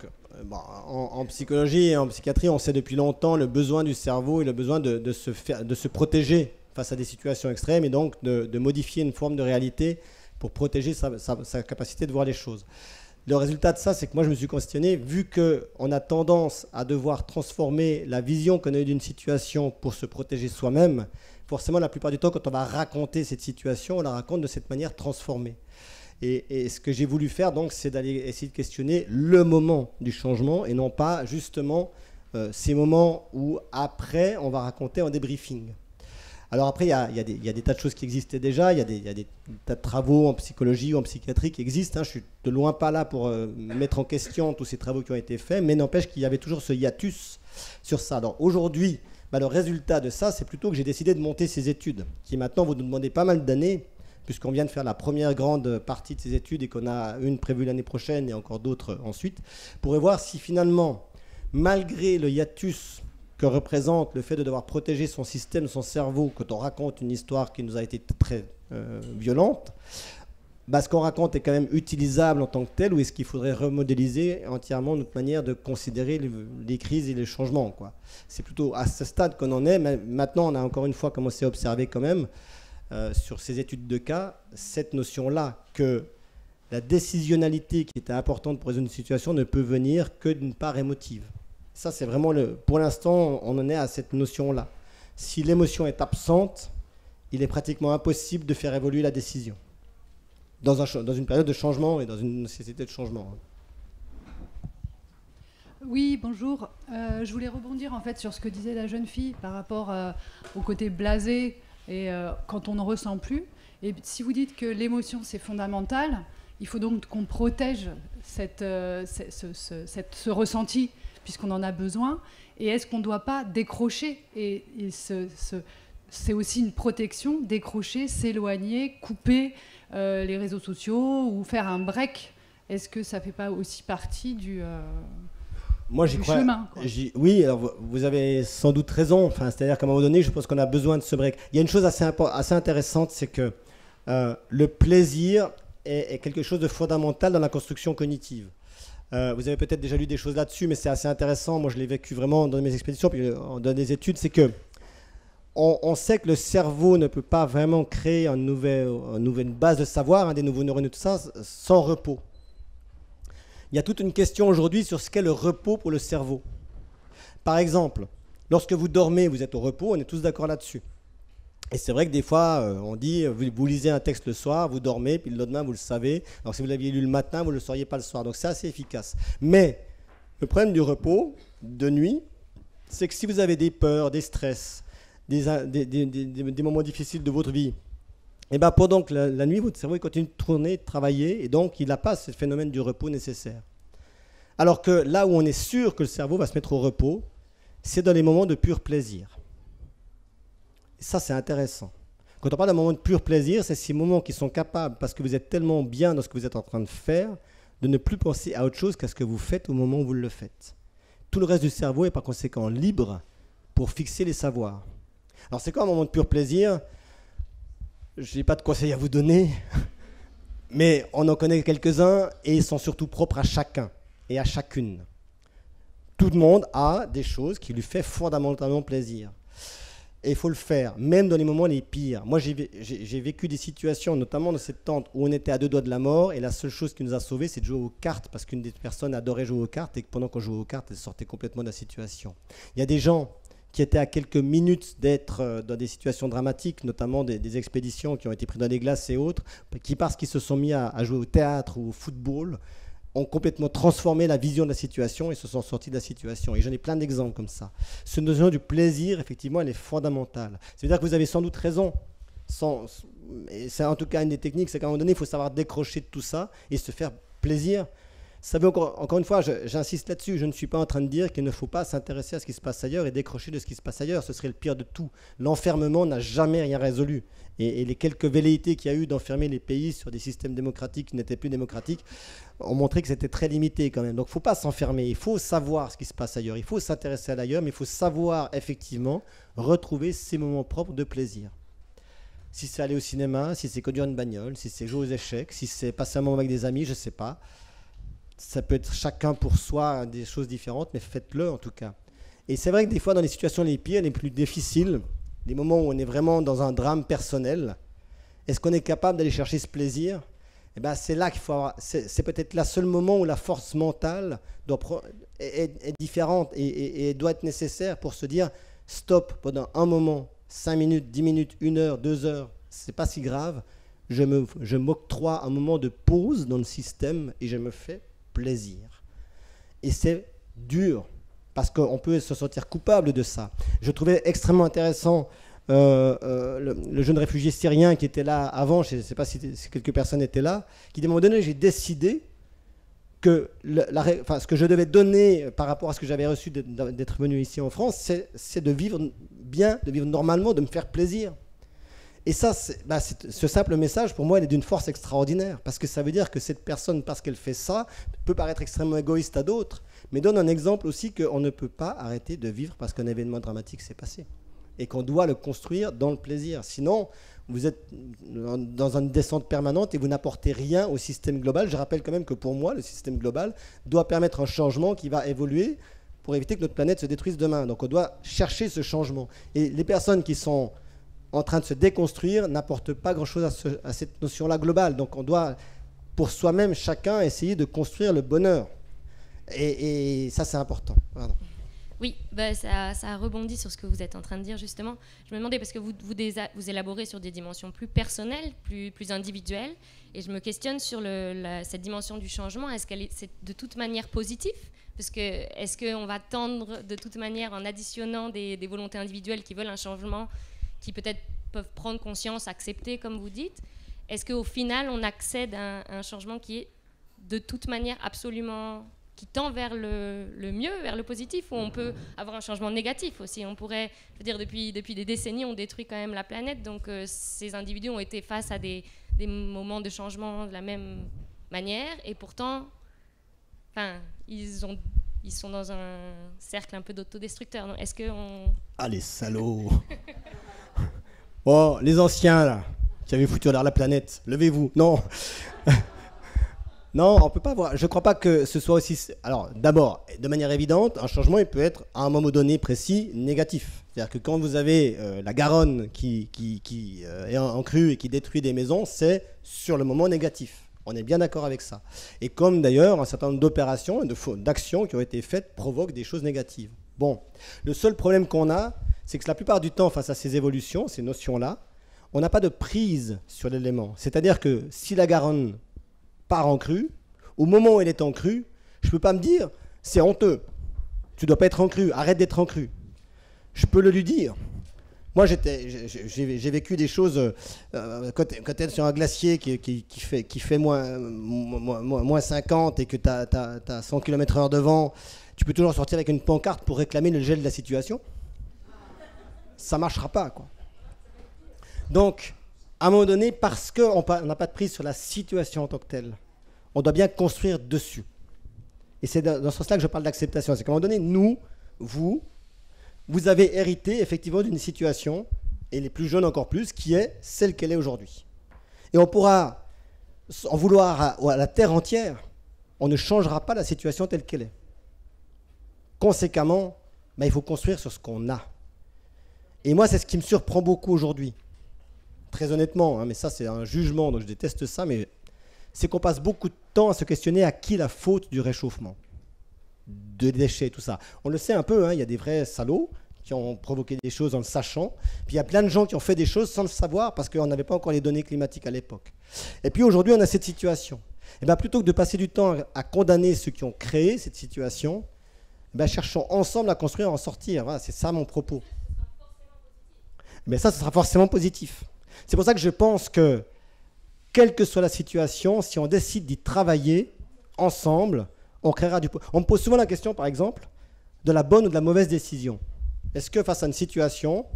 en psychologie et en psychiatrie, on sait depuis longtemps le besoin du cerveau et le besoin de se protéger face à des situations extrêmes, et donc de modifier une forme de réalité pour protéger sa capacité de voir les choses. Le résultat de ça, c'est que moi je me suis questionné, vu qu'on a tendance à devoir transformer la vision qu'on a eue d'une situation pour se protéger soi-même, forcément la plupart du temps quand on va raconter cette situation, on la raconte de cette manière transformée. Et ce que j'ai voulu faire donc, c'est d'aller essayer de questionner le moment du changement et non pas justement ces moments où après on va raconter en débriefing. Alors après, il y a des tas de choses qui existaient déjà, il y a des tas de travaux en psychologie ou en psychiatrie qui existent. Je suis de loin pas là pour mettre en question tous ces travaux qui ont été faits, mais n'empêche qu'il y avait toujours ce hiatus sur ça. Alors aujourd'hui, le résultat de ça, c'est plutôt que j'ai décidé de monter ces études, qui maintenant vont nous demander pas mal d'années, puisqu'on vient de faire la première grande partie de ces études et qu'on a une prévue l'année prochaine et encore d'autres ensuite, pour voir si finalement, malgré le hiatus que représente le fait de devoir protéger son système, son cerveau, quand on raconte une histoire qui nous a été très violente, ce qu'on raconte est quand même utilisable en tant que tel, ou est-ce qu'il faudrait remodéliser entièrement notre manière de considérer les crises et les changements, quoi. C'est plutôt à ce stade qu'on en est. Mais maintenant, on a encore une fois commencé à observer quand même, sur ces études de cas, cette notion-là que la décisionnalité qui était importante pour résoudre une situation ne peut venir que d'une part émotive. Ça, c'est vraiment pour l'instant, on en est à cette notion-là. Si l'émotion est absente, il est pratiquement impossible de faire évoluer la décision. Dans une période de changement et dans une société de changement. Oui, bonjour. Je voulais rebondir en fait sur ce que disait la jeune fille par rapport au côté blasé et quand on ne ressent plus. Et si vous dites que l'émotion c'est fondamental, il faut donc qu'on protège ce ressenti, puisqu'on en a besoin. Et est-ce qu'on ne doit pas décrocher c'est aussi une protection, décrocher, s'éloigner, couper les réseaux sociaux ou faire un break? Est-ce que ça ne fait pas aussi partie du chemin, quoi? Oui, alors vous avez sans doute raison. C'est-à-dire qu'à un moment donné, je pense qu'on a besoin de ce break. Il y a une chose assez intéressante, c'est que le plaisir est quelque chose de fondamental dans la construction cognitive. Vous avez peut-être déjà lu des choses là-dessus, mais c'est assez intéressant. Moi, je l'ai vécu vraiment dans mes expéditions, puis dans des études. C'est que on sait que le cerveau ne peut pas vraiment créer une nouvelle base de savoir, des nouveaux neurones et tout ça, sans repos. Il y a toute une question aujourd'hui sur ce qu'est le repos pour le cerveau. Par exemple, Lorsque vous dormez, vous êtes au repos, on est tous d'accord là-dessus. Et c'est vrai que des fois, on dit, vous lisez un texte le soir, vous dormez, puis le lendemain, vous le savez. Alors si vous l'aviez lu le matin, vous ne le sauriez pas le soir. Donc c'est assez efficace. Mais le problème du repos, de nuit, c'est que si vous avez des peurs, des stress, des moments difficiles de votre vie, et ben pendant que la nuit, votre cerveau il continue de tourner, de travailler, et donc il n'a pas ce phénomène du repos nécessaire. Alors que là où on est sûr que le cerveau va se mettre au repos, c'est dans les moments de pur plaisir. Et ça, c'est intéressant. Quand on parle d'un moment de pur plaisir, c'est ces moments qui sont capables, parce que vous êtes tellement bien dans ce que vous êtes en train de faire, de ne plus penser à autre chose qu'à ce que vous faites au moment où vous le faites. Tout le reste du cerveau est par conséquent libre pour fixer les savoirs. Alors c'est quoi un moment de pur plaisir ? Je n'ai pas de conseils à vous donner, mais on en connaît quelques-uns et ils sont surtout propres à chacun et à chacune. Tout le monde a des choses qui lui font fondamentalement plaisir. Et il faut le faire, même dans les moments les pires. Moi, j'ai vécu des situations, notamment dans cette tente, où on était à 2 doigts de la mort, et la seule chose qui nous a sauvés, c'est de jouer aux cartes, parce qu'une des personnes adorait jouer aux cartes, et que pendant qu'on jouait aux cartes, elle sortait complètement de la situation. Il y a des gens qui étaient à quelques minutes d'être dans des situations dramatiques, notamment des expéditions qui ont été prises dans les glaces et autres, qui, parce qu'ils se sont mis à jouer au théâtre ou au football, ont complètement transformé la vision de la situation et se sont sortis de la situation. Et j'en ai plein d'exemples comme ça. Ce notion du plaisir, effectivement, elle est fondamentale. C'est-à-dire que vous avez sans doute raison. Et c'est en tout cas une des techniques, c'est qu'à un moment donné, il faut savoir décrocher de tout ça et se faire plaisir. Ça veut encore une fois, j'insiste là-dessus, je ne suis pas en train de dire qu'il ne faut pas s'intéresser à ce qui se passe ailleurs et décrocher de ce qui se passe ailleurs. Ce serait le pire de tout. L'enfermement n'a jamais rien résolu. Et les quelques velléités qu'il y a eu d'enfermer les pays sur des systèmes démocratiques qui n'étaient plus démocratiques ont montré que c'était très limité quand même. Donc il ne faut pas s'enfermer, il faut savoir ce qui se passe ailleurs, il faut s'intéresser à l'ailleurs, mais il faut savoir effectivement retrouver ces moments propres de plaisir. Si c'est aller au cinéma, si c'est conduire une bagnole, si c'est jouer aux échecs, si c'est passer un moment avec des amis, je ne sais pas. Ça peut être chacun pour soi des choses différentes, mais faites-le en tout cas. Et c'est vrai que des fois, dans les situations les pires, les plus difficiles, les moments où on est vraiment dans un drame personnel, est-ce qu'on est capable d'aller chercher ce plaisir ? Eh ben, c'est là qu'il faut avoir, c'est peut-être le seul moment où la force mentale est différente et doit être nécessaire pour se dire stop pendant un moment, 5 minutes, 10 minutes, 1 heure, 2 heures, c'est pas si grave. Je m'octroie un moment de pause dans le système et je me fais plaisir. Et c'est dur parce qu'on peut se sentir coupable de ça. Je trouvais extrêmement intéressant le jeune réfugié syrien qui était là avant, je ne sais pas si quelques personnes étaient là, qui à un moment donné, j'ai décidé que ce que je devais donner par rapport à ce que j'avais reçu d'être venu ici en France, c'est de vivre bien, de vivre normalement, de me faire plaisir. Et ça, ce simple message, pour moi, il est d'une force extraordinaire, parce que ça veut dire que cette personne, parce qu'elle fait ça, peut paraître extrêmement égoïste à d'autres, mais donne un exemple aussi qu'on ne peut pas arrêter de vivre parce qu'un événement dramatique s'est passé, et qu'on doit le construire dans le plaisir. Sinon, vous êtes dans une descente permanente et vous n'apportez rien au système global. Je rappelle quand même que pour moi, le système global doit permettre un changement qui va évoluer pour éviter que notre planète se détruise demain. Donc on doit chercher ce changement. Et les personnes qui sont en train de se déconstruire n'apportent pas grand-chose à cette notion-là globale. Donc on doit, pour soi-même, chacun essayer de construire le bonheur. Et ça, c'est important. Pardon. Oui, ça rebondit sur ce que vous êtes en train de dire, justement. Je me demandais, parce que vous élaborez sur des dimensions plus personnelles, plus individuelles, et je me questionne sur cette dimension du changement. Est-ce qu'elle c'est de toute manière positive ? Parce que est-ce qu'on va tendre de toute manière, en additionnant des volontés individuelles qui veulent un changement, qui peut-être peuvent prendre conscience, accepter, comme vous dites, est-ce qu'au final, on accède à un changement qui est de toute manière absolument, qui tend vers le mieux, vers le positif, ou on peut avoir un changement négatif aussi. On pourrait, je veux dire, depuis des décennies, on détruit quand même la planète, donc ces individus ont été face à des moments de changement de la même manière, et pourtant, ils sont dans un cercle un peu d'autodestructeur. Donc, est-ce qu'on... Ah, les salauds. Oh, les anciens, là, qui avaient foutu à l'air la planète, levez-vous. Non. Non, on ne peut pas voir. Je ne crois pas que ce soit aussi... Alors, d'abord, de manière évidente, un changement, il peut être, à un moment donné précis, négatif. C'est-à-dire que quand vous avez la Garonne qui est en crue et qui détruit des maisons, c'est sur le moment négatif. On est bien d'accord avec ça. Et comme d'ailleurs, un certain nombre d'opérations et d'actions qui ont été faites provoquent des choses négatives. Bon, le seul problème qu'on a, c'est que la plupart du temps, face à ces évolutions, ces notions-là, on n'a pas de prise sur l'élément. C'est-à-dire que si la Garonne part en crue, au moment où elle est en crue, je ne peux pas me dire « c'est honteux, tu ne dois pas être en crue, arrête d'être en crue ». Je peux le lui dire. Moi, j'ai vécu des choses, quand tu es sur un glacier qui fait moins 50 et que tu as 100 km/h de vent, tu peux toujours sortir avec une pancarte pour réclamer le gel de la situation. Ça ne marchera pas, quoi. Donc, à un moment donné, parce qu'on n'a pas de prise sur la situation en tant que telle, on doit bien construire dessus. Et c'est dans ce sens-là que je parle d'acceptation. C'est qu'à un moment donné, nous, vous avez hérité effectivement d'une situation, et les plus jeunes encore plus, qui est celle qu'elle est aujourd'hui. Et on pourra en vouloir à la terre entière, on ne changera pas la situation telle qu'elle est. Conséquemment, il faut construire sur ce qu'on a. Et moi, c'est ce qui me surprend beaucoup aujourd'hui. Très honnêtement, hein, mais ça c'est un jugement, donc je déteste ça, mais c'est qu'on passe beaucoup de temps à se questionner à qui la faute du réchauffement, de déchets, tout ça. On le sait un peu, hein, il y a des vrais salauds qui ont provoqué des choses en le sachant, puis il y a plein de gens qui ont fait des choses sans le savoir parce qu'on n'avait pas encore les données climatiques à l'époque. Et puis aujourd'hui, on a cette situation. Et bien, plutôt que de passer du temps à condamner ceux qui ont créé cette situation, cherchons ensemble à construire, à en sortir. Voilà, c'est ça mon propos. Mais ça, ce sera forcément positif. C'est pour ça que je pense que, quelle que soit la situation, si on décide d'y travailler ensemble, on créera du... On me pose souvent la question, par exemple, de la bonne ou de la mauvaise décision. Est-ce que face à une situation,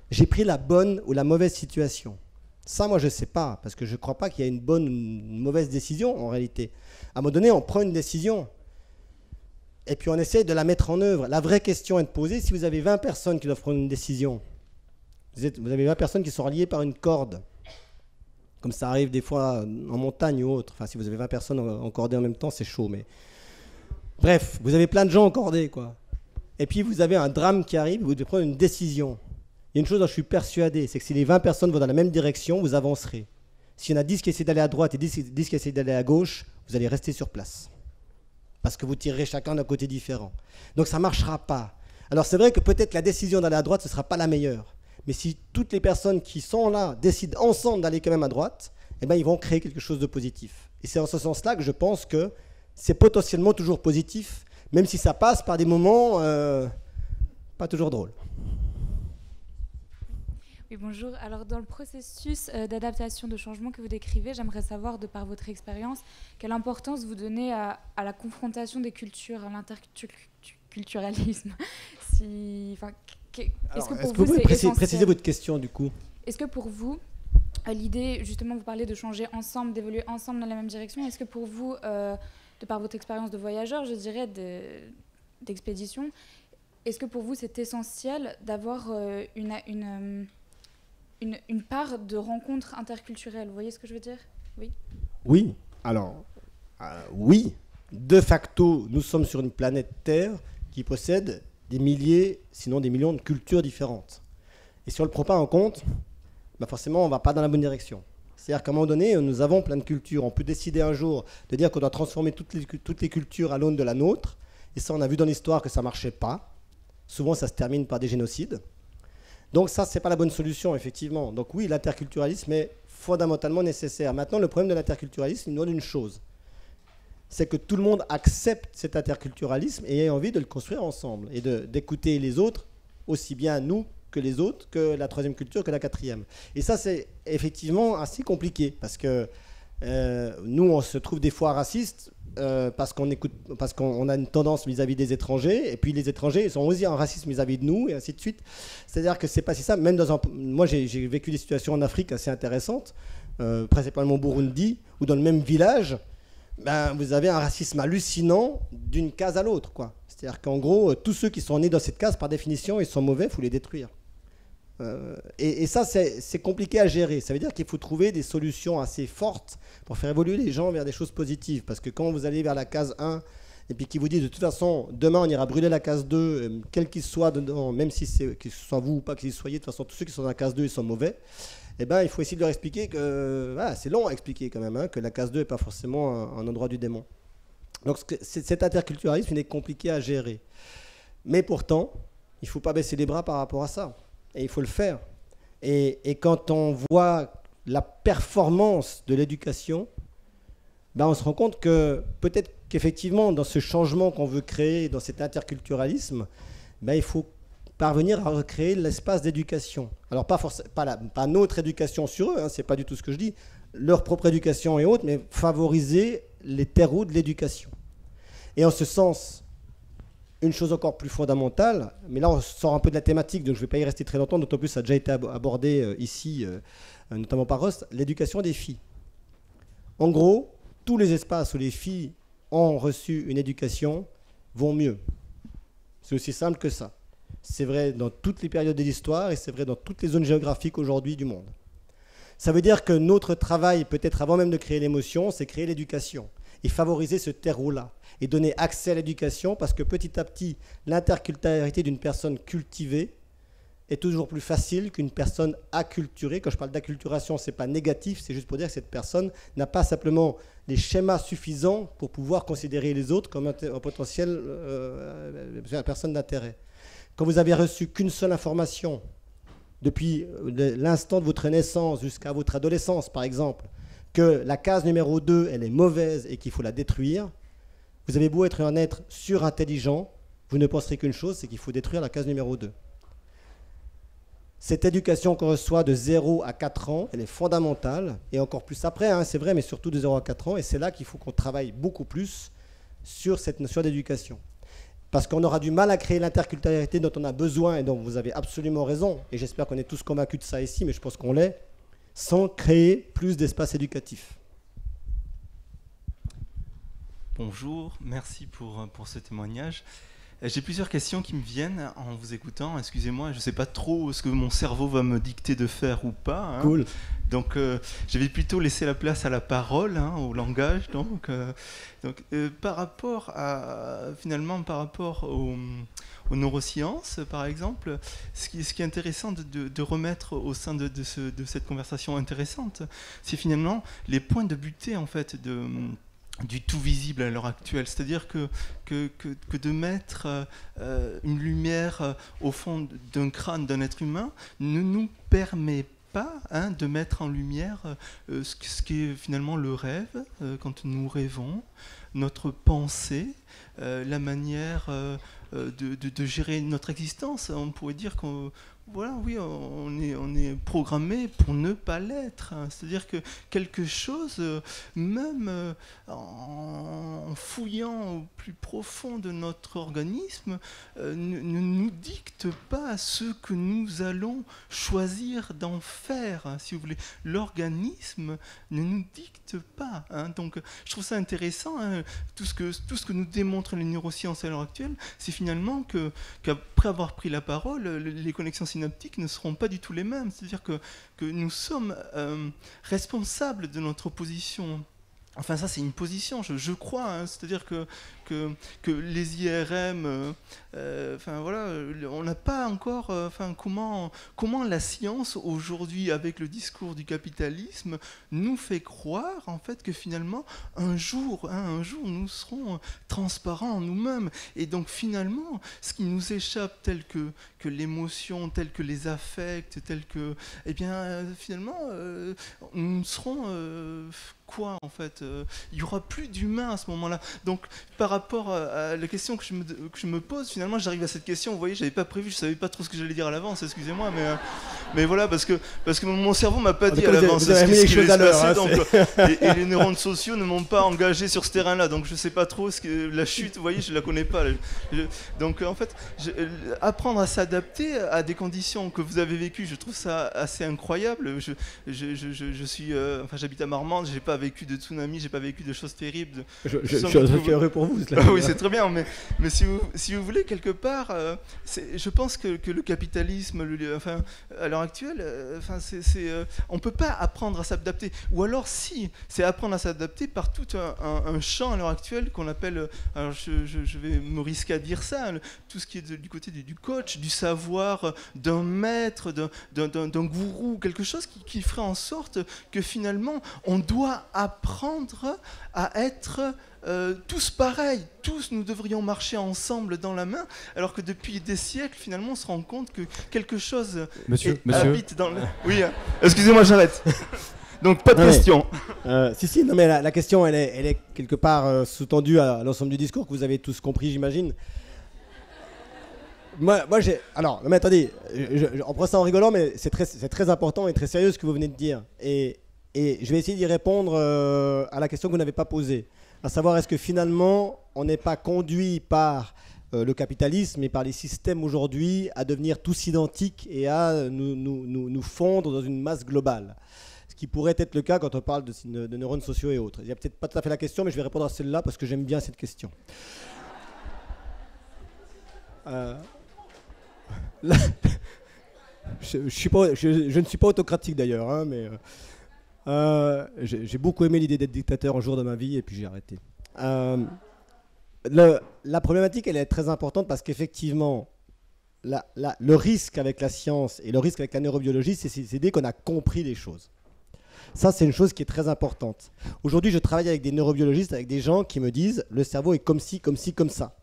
j'ai pris la bonne ou la mauvaise situation? Ça, moi, je ne sais pas, parce que je ne crois pas qu'il y ait une bonne ou une mauvaise décision, en réalité. À un moment donné, on prend une décision, et puis on essaie de la mettre en œuvre. La vraie question est de poser, si vous avez 20 personnes qui doivent prendre une décision, vous avez 20 personnes qui sont reliées par une corde, comme ça arrive des fois en montagne ou autre. Enfin, si vous avez 20 personnes encordées en même temps, c'est chaud. Mais bref, vous avez plein de gens encordés, quoi. Et puis vous avez un drame qui arrive, vous devez prendre une décision. Il y a une chose dont je suis persuadé, c'est que si les 20 personnes vont dans la même direction, vous avancerez. S'il y en a 10 qui essaient d'aller à droite et 10 qui essaient d'aller à gauche, vous allez rester sur place. Parce que vous tirerez chacun d'un côté différent. Donc ça ne marchera pas. Alors c'est vrai que peut-être la décision d'aller à droite, ce ne sera pas la meilleure. Mais si toutes les personnes qui sont là décident ensemble d'aller quand même à droite, ils vont créer quelque chose de positif. Et c'est en ce sens-là que je pense que c'est potentiellement toujours positif, même si ça passe par des moments pas toujours drôles. Oui, bonjour. Alors, dans le processus d'adaptation de changement que vous décrivez, j'aimerais savoir, de par votre expérience, quelle importance vous donnez à la confrontation des cultures, à l'interculturalisme. Est-ce que vous pouvez préciser votre question, du coup? Est-ce que pour vous, l'idée, justement, vous parlez de changer ensemble, d'évoluer ensemble dans la même direction, est-ce que pour vous, de par votre expérience de voyageur, je dirais, d'expédition, est-ce que pour vous, c'est essentiel d'avoir une part de rencontre interculturelle? Vous voyez ce que je veux dire? Oui. Oui. Alors, oui. De facto, nous sommes sur une planète Terre qui possède des milliers, sinon des millions de cultures différentes. Et si on ne le prend pas en compte, forcément, on ne va pas dans la bonne direction. C'est-à-dire qu'à un moment donné, nous avons plein de cultures. On peut décider un jour de dire qu'on doit transformer toutes les cultures à l'aune de la nôtre. Et ça, on a vu dans l'histoire que ça ne marchait pas. Souvent, ça se termine par des génocides. Donc ça, ce n'est pas la bonne solution, effectivement. Donc oui, l'interculturalisme est fondamentalement nécessaire. Maintenant, le problème de l'interculturalisme, il nous donne une chose. C'est que tout le monde accepte cet interculturalisme et ait envie de le construire ensemble et d'écouter les autres, aussi bien nous que les autres, que la troisième culture, que la quatrième. Et ça, c'est effectivement assez compliqué parce que nous, on se trouve des fois racistes parce qu'on a une tendance vis-à-vis des étrangers, et puis les étrangers sont aussi en racisme vis-à-vis de nous, et ainsi de suite. C'est-à-dire que c'est pas si simple. Même moi, j'ai vécu des situations en Afrique assez intéressantes, principalement au Burundi, où dans le même village, vous avez un racisme hallucinant d'une case à l'autre, quoi. C'est-à-dire qu'en gros, tous ceux qui sont nés dans cette case, par définition, ils sont mauvais, il faut les détruire. Et ça, c'est compliqué à gérer. Ça veut dire qu'il faut trouver des solutions assez fortes pour faire évoluer les gens vers des choses positives. Parce que quand vous allez vers la case 1, et puis qu'ils vous disent de toute façon, demain on ira brûler la case 2, quel qu'il soit dedans, même si ce soit vous ou pas qu'ils y soyez, de toute façon tous ceux qui sont dans la case 2 ils sont mauvais, il faut essayer de leur expliquer que, c'est long à expliquer quand même, que la case 2 n'est pas forcément un endroit du démon. Donc cet interculturalisme, il est compliqué à gérer. Mais pourtant, il ne faut pas baisser les bras par rapport à ça. Et il faut le faire. Et quand on voit la performance de l'éducation, ben on se rend compte que peut-être qu'effectivement, dans ce changement qu'on veut créer, dans cet interculturalisme, ben il faut parvenir à recréer l'espace d'éducation. Alors pas notre éducation sur eux, hein, ce n'est pas du tout ce que je dis, leur propre éducation et autres, mais favoriser les terreaux de l'éducation. Et en ce sens, une chose encore plus fondamentale, mais là on sort un peu de la thématique, donc je ne vais pas y rester très longtemps, d'autant plus ça a déjà été abordé ici, notamment par Rost, l'éducation des filles. En gros, tous les espaces où les filles ont reçu une éducation vont mieux. C'est aussi simple que ça. C'est vrai dans toutes les périodes de l'histoire et c'est vrai dans toutes les zones géographiques aujourd'hui du monde. Ça veut dire que notre travail, peut-être avant même de créer l'émotion, c'est créer l'éducation et favoriser ce terreau-là et donner accès à l'éducation parce que petit à petit, l'interculturalité d'une personne cultivée est toujours plus facile qu'une personne acculturée. Quand je parle d'acculturation, ce n'est pas négatif, c'est juste pour dire que cette personne n'a pas simplement les schémas suffisants pour pouvoir considérer les autres comme un potentiel personne d'intérêt. Quand vous avez reçu qu'une seule information, depuis l'instant de votre naissance jusqu'à votre adolescence, par exemple, que la case numéro 2, elle est mauvaise et qu'il faut la détruire, vous avez beau être un être surintelligent, vous ne penserez qu'une chose, c'est qu'il faut détruire la case numéro 2. Cette éducation qu'on reçoit de 0 à 4 ans, elle est fondamentale, et encore plus après, hein, c'est vrai, mais surtout de 0 à 4 ans, et c'est là qu'il faut qu'on travaille beaucoup plus sur cette notion d'éducation. Parce qu'on aura du mal à créer l'interculturalité dont on a besoin, et dont vous avez absolument raison, et j'espère qu'on est tous convaincus de ça ici, mais je pense qu'on l'est, sans créer plus d'espace éducatif. Bonjour, merci pour ce témoignage. J'ai plusieurs questions qui me viennent en vous écoutant. Excusez-moi, je ne sais pas trop ce que mon cerveau va me dicter de faire ou pas. Hein. Cool. Donc, je vais plutôt laisser la place à la parole, hein, au langage. Donc, par rapport aux neurosciences, par exemple, ce qui est intéressant de remettre au sein de cette conversation intéressante, c'est finalement les points de butée, en fait, du tout visible à l'heure actuelle, c'est-à-dire que de mettre une lumière au fond d'un crâne d'un être humain ne nous permet pas de mettre en lumière ce qui est finalement le rêve, quand nous rêvons, notre pensée, la manière de gérer notre existence. On pourrait dire qu'on on est programmé pour ne pas l'être. C'est-à-dire que quelque chose, même en fouillant au plus profond de notre organisme, ne nous dicte pas ce que nous allons choisir d'en faire, si vous voulez. L'organisme ne nous dicte pas. Donc je trouve ça intéressant. Tout ce que nous démontrent les neurosciences à l'heure actuelle, c'est finalement qu'après avoir pris la parole, les connexions synaptiques ne seront pas du tout les mêmes. C'est-à-dire que nous sommes responsables de notre position. Enfin, ça, c'est une position, je crois. C'est-à-dire que les IRM, on n'a pas encore... comment la science, aujourd'hui, avec le discours du capitalisme, nous fait croire, en fait, que finalement, un jour, nous serons transparents en nous-mêmes. Et donc, finalement, ce qui nous échappe, tel que l'émotion, tel que les affects, tel que... Eh bien, finalement, nous serons... quoi, en fait il n'y aura plus d'humain à ce moment-là. Donc, par rapport à la question que je me pose, finalement, j'arrive à cette question. Vous voyez, je n'avais pas prévu, je ne savais pas trop ce que j'allais dire à l'avance, excusez-moi, mais voilà, parce que mon cerveau ne m'a pas dit à l'avance ce qui allait se passer. Et les neurones sociaux ne m'ont pas engagé sur ce terrain-là, donc je ne sais pas trop la chute, vous voyez, je ne la connais pas. Donc, en fait, apprendre à s'adapter à des conditions que vous avez vécues, je trouve ça assez incroyable. J'habite à Marmande, je n'ai pas vécu de tsunami, j'ai pas vécu de choses terribles. Je suis heureux pour vous. Oui, c'est très bien, mais si vous voulez, quelque part, je pense que le capitalisme, à l'heure actuelle, on peut pas apprendre à s'adapter. Ou alors, si, c'est apprendre à s'adapter par tout un champ à l'heure actuelle qu'on appelle, alors je vais me risquer à dire ça, tout ce qui est du côté du coach, du savoir, d'un maître, d'un gourou, quelque chose qui ferait en sorte que finalement, on doit apprendre à être tous pareils, tous nous devrions marcher ensemble dans la main, alors que depuis des siècles, finalement, on se rend compte que quelque chose habite dans le... Oui, hein. Excusez-moi, j'arrête. Donc, pas de question. Si, non, mais la question, elle est quelque part sous-tendue à l'ensemble du discours que vous avez tous compris, j'imagine. Moi j'ai... Alors, non, mais attendez, on prend ça en rigolant, mais c'est très important et très sérieux ce que vous venez de dire. Et je vais essayer d'y répondre à la question que vous n'avez pas posée. À savoir, est-ce que finalement, on n'est pas conduit par le capitalisme et par les systèmes aujourd'hui à devenir tous identiques et à nous fondre dans une masse globale? Ce qui pourrait être le cas quand on parle de neurones sociaux et autres. Il n'y a peut-être pas tout à fait la question, mais je vais répondre à celle-là parce que j'aime bien cette question. Je ne suis pas autocratique d'ailleurs, hein, mais j'ai beaucoup aimé l'idée d'être dictateur un jour de ma vie et puis j'ai arrêté. La problématique, elle est très importante parce qu'effectivement, le risque avec la science et le risque avec la neurobiologie, c'est cette idée qu'on a compris les choses. Ça, c'est une chose qui est très importante. Aujourd'hui, je travaille avec des neurobiologistes, avec des gens qui me disent le cerveau est comme ci, comme ci, comme ça.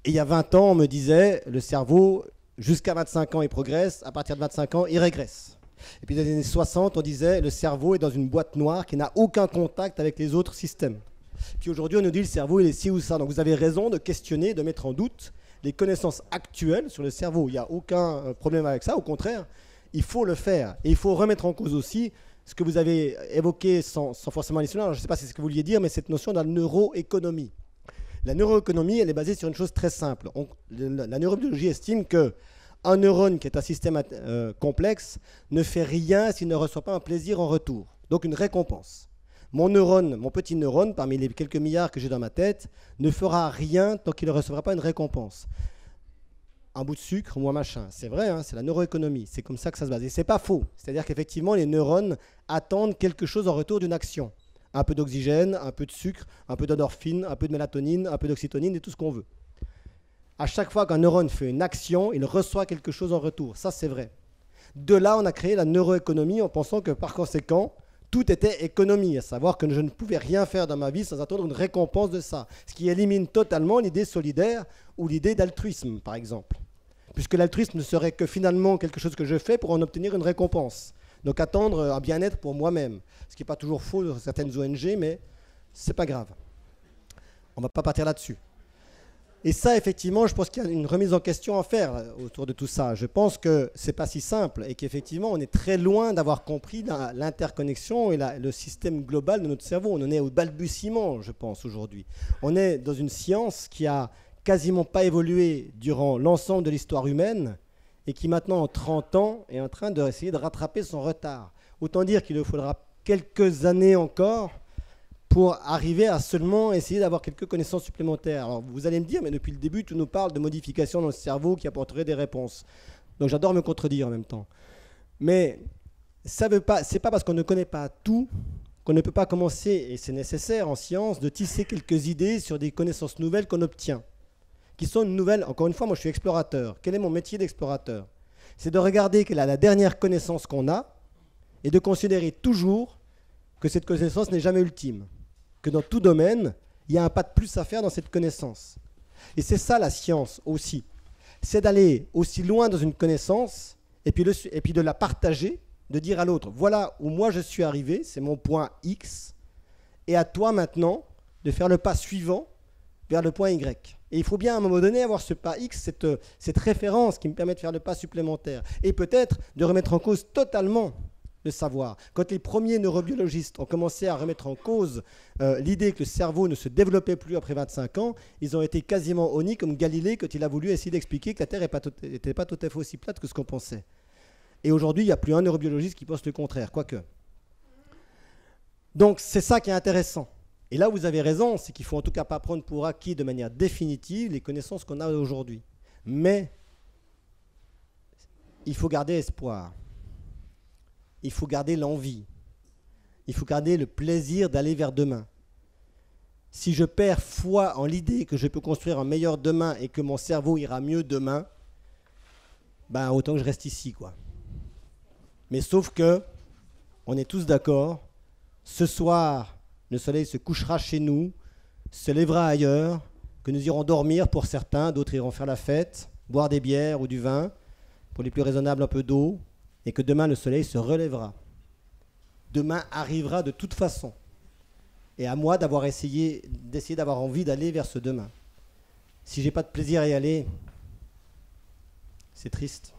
Et il y a 20 ans, on me disait le cerveau, jusqu'à 25 ans, il progresse, à partir de 25 ans, il régresse. Et puis dans les années 60, on disait le cerveau est dans une boîte noire qui n'a aucun contact avec les autres systèmes. Puis aujourd'hui, on nous dit le cerveau, il est ci ou ça. Donc vous avez raison de questionner, de mettre en doute les connaissances actuelles sur le cerveau. Il n'y a aucun problème avec ça. Au contraire, il faut le faire. Et il faut remettre en cause aussi ce que vous avez évoqué sans forcément aller sur là. Je ne sais pas si c'est ce que vous vouliez dire, mais cette notion de la neuroéconomie. La neuroéconomie, elle est basée sur une chose très simple. La neurobiologie estime qu'un neurone qui est un système complexe ne fait rien s'il ne reçoit pas un plaisir en retour. Donc une récompense. Mon neurone, mon petit neurone, parmi les quelques milliards que j'ai dans ma tête, ne fera rien tant qu'il ne recevra pas une récompense. Un bout de sucre ou un machin. C'est vrai, hein, c'est la neuroéconomie. C'est comme ça que ça se base. Et c'est pas faux. C'est-à-dire qu'effectivement, les neurones attendent quelque chose en retour d'une action. Un peu d'oxygène, un peu de sucre, un peu d'endorphine, un peu de mélatonine, un peu d'oxytocine et tout ce qu'on veut. À chaque fois qu'un neurone fait une action, il reçoit quelque chose en retour. Ça, c'est vrai. De là, on a créé la neuroéconomie en pensant que par conséquent, tout était économie, à savoir que je ne pouvais rien faire dans ma vie sans attendre une récompense de ça. Ce qui élimine totalement l'idée solidaire ou l'idée d'altruisme, par exemple. Puisque l'altruisme ne serait que finalement quelque chose que je fais pour en obtenir une récompense. Donc attendre un bien-être pour moi-même. Ce qui n'est pas toujours faux dans certaines ONG, mais c'est pas grave. On ne va pas partir là-dessus. Et ça, effectivement, je pense qu'il y a une remise en question à faire autour de tout ça. Je pense que ce n'est pas si simple et qu'effectivement, on est très loin d'avoir compris l'interconnexion et le système global de notre cerveau. On en est au balbutiement, je pense, aujourd'hui. On est dans une science qui a quasiment pas évolué durant l'ensemble de l'histoire humaine et qui maintenant, en 30 ans, est en train d'essayer de rattraper son retard. Autant dire qu'il nous faudra quelques années encore pour arriver à seulement essayer d'avoir quelques connaissances supplémentaires. Alors vous allez me dire, mais depuis le début, tu nous parles de modifications dans le cerveau qui apporteraient des réponses. Donc j'adore me contredire en même temps. Mais ça veut pas, c'est pas parce qu'on ne connaît pas tout qu'on ne peut pas commencer, et c'est nécessaire en science, de tisser quelques idées sur des connaissances nouvelles qu'on obtient, qui sont une nouvelle. Encore une fois, moi je suis explorateur. Quel est mon métier d'explorateur? C'est de regarder quelle est la dernière connaissance qu'on a et de considérer toujours que cette connaissance n'est jamais ultime. Que dans tout domaine, il y a un pas de plus à faire dans cette connaissance. Et c'est ça la science aussi. C'est d'aller aussi loin dans une connaissance et puis de la partager, de dire à l'autre, voilà où moi je suis arrivé, c'est mon point X, et à toi maintenant de faire le pas suivant vers le point Y. Et il faut bien à un moment donné avoir ce pas X, cette référence qui me permet de faire le pas supplémentaire. Et peut-être de remettre en cause totalement le savoir. Quand les premiers neurobiologistes ont commencé à remettre en cause l'idée que le cerveau ne se développait plus après 25 ans, ils ont été quasiment honnis comme Galilée quand il a voulu essayer d'expliquer que la Terre n'était pas tout à fait aussi plate que ce qu'on pensait. Et aujourd'hui, il n'y a plus un neurobiologiste qui pense le contraire, quoique. Donc c'est ça qui est intéressant. Et là, vous avez raison, c'est qu'il ne faut en tout cas pas prendre pour acquis de manière définitive les connaissances qu'on a aujourd'hui. Mais il faut garder espoir. Il faut garder l'envie. Il faut garder le plaisir d'aller vers demain. Si je perds foi en l'idée que je peux construire un meilleur demain et que mon cerveau ira mieux demain, ben autant que je reste ici, quoi. Mais sauf que, on est tous d'accord, ce soir, le soleil se couchera chez nous, se lèvera ailleurs, que nous irons dormir pour certains, d'autres iront faire la fête, boire des bières ou du vin, pour les plus raisonnables un peu d'eau, et que demain le soleil se relèvera. Demain arrivera de toute façon. Et à moi d'essayer d'avoir envie d'aller vers ce demain. Si j'ai pas de plaisir à y aller, c'est triste.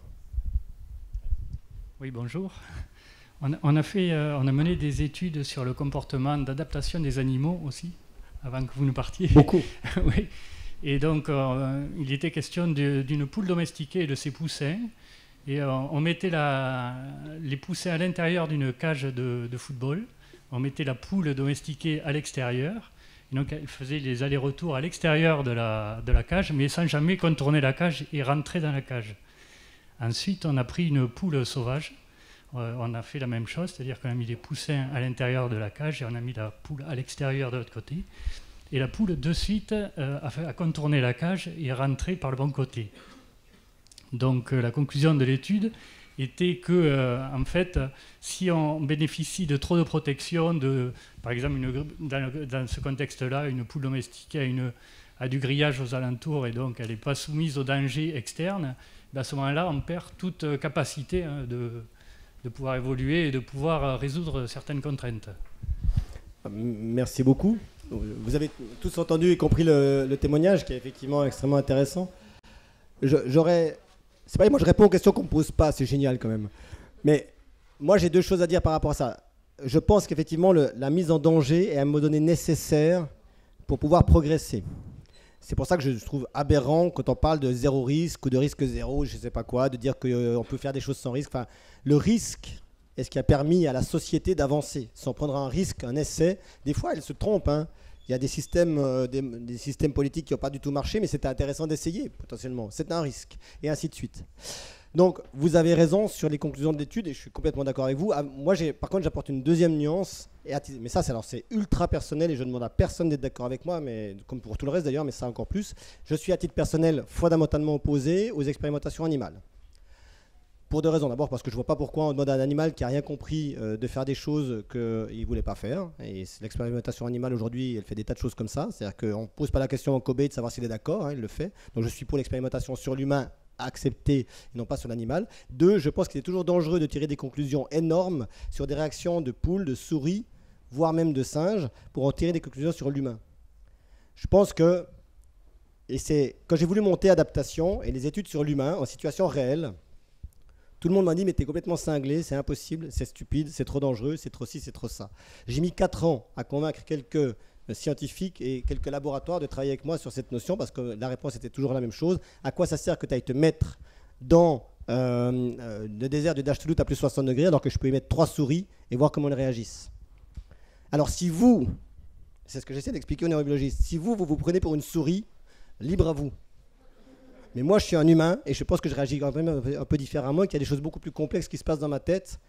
Oui, bonjour. On a mené des études sur le comportement d'adaptation des animaux aussi, avant que vous ne partiez. Beaucoup. Oui. Et donc, il était question d'une poule domestiquée et de ses poussins. Et on mettait les poussins à l'intérieur d'une cage de football. On mettait la poule domestiquée à l'extérieur. Et donc, elle faisait les allers-retours à l'extérieur de la cage, mais sans jamais contourner la cage et rentrer dans la cage. Ensuite, on a pris une poule sauvage. On a fait la même chose, c'est-à-dire qu'on a mis les poussins à l'intérieur de la cage et on a mis la poule à l'extérieur de l'autre côté. Et la poule, de suite, a contourné la cage et est rentrée par le bon côté. Donc, la conclusion de l'étude était que, en fait, si on bénéficie de trop de protection, par exemple, dans ce contexte-là, une poule domestiquée a du grillage aux alentours et donc elle n'est pas soumise aux dangers externes, ben à ce moment-là, on perd toute capacité de pouvoir évoluer et de pouvoir résoudre certaines contraintes. Merci beaucoup. Vous avez tous entendu et compris le témoignage qui est effectivement extrêmement intéressant. C'est pas moi, je réponds aux questions qu'on ne me pose pas, c'est génial quand même. Mais moi, j'ai deux choses à dire par rapport à ça. Je pense qu'effectivement, la mise en danger est à un moment donné nécessaire pour pouvoir progresser. C'est pour ça que je trouve aberrant quand on parle de zéro risque ou de risque zéro, je ne sais pas quoi, de dire qu'on peut faire des choses sans risque. Enfin, le risque est ce qui a permis à la société d'avancer. Sans prendre un risque, un essai, des fois, elle se trompe. Hein. Il y a des systèmes politiques qui n'ont pas du tout marché, mais c'était intéressant d'essayer, potentiellement. C'est un risque, et ainsi de suite. Donc, vous avez raison sur les conclusions de l'étude, et je suis complètement d'accord avec vous. Moi, par contre, j'apporte une deuxième nuance, mais ça, c'est ultra personnel, et je ne demande à personne d'être d'accord avec moi, mais, comme pour tout le reste d'ailleurs, mais ça encore plus. Je suis, à titre personnel, fondamentalement opposé aux expérimentations animales. Pour deux raisons. D'abord parce que je ne vois pas pourquoi on demande à un animal qui n'a rien compris de faire des choses qu'il ne voulait pas faire. Et l'expérimentation animale aujourd'hui, elle fait des tas de choses comme ça. C'est-à-dire qu'on ne pose pas la question en Kobe de savoir s'il est d'accord, hein, il le fait. Donc je suis pour l'expérimentation sur l'humain acceptée et non pas sur l'animal. Deux, je pense qu'il est toujours dangereux de tirer des conclusions énormes sur des réactions de poules, de souris, voire même de singes, pour en tirer des conclusions sur l'humain. Je pense que, et c'est quand j'ai voulu monter adaptation et les études sur l'humain en situation réelle, tout le monde m'a dit, mais t'es complètement cinglé, c'est impossible, c'est stupide, c'est trop dangereux, c'est trop ci, c'est trop ça. J'ai mis 4 ans à convaincre quelques scientifiques et quelques laboratoires de travailler avec moi sur cette notion, parce que la réponse était toujours la même chose. À quoi ça sert que tu ailles te mettre dans le désert du Dashtoulout à plus 60 degrés, alors que je peux y mettre 3 souris et voir comment elles réagissent. Alors si vous, c'est ce que j'essaie d'expliquer aux neurobiologistes, si vous prenez pour une souris, libre à vous. Mais moi, je suis un humain et je pense que je réagis quand même un peu différemment, qu'il y a des choses beaucoup plus complexes qui se passent dans ma tête,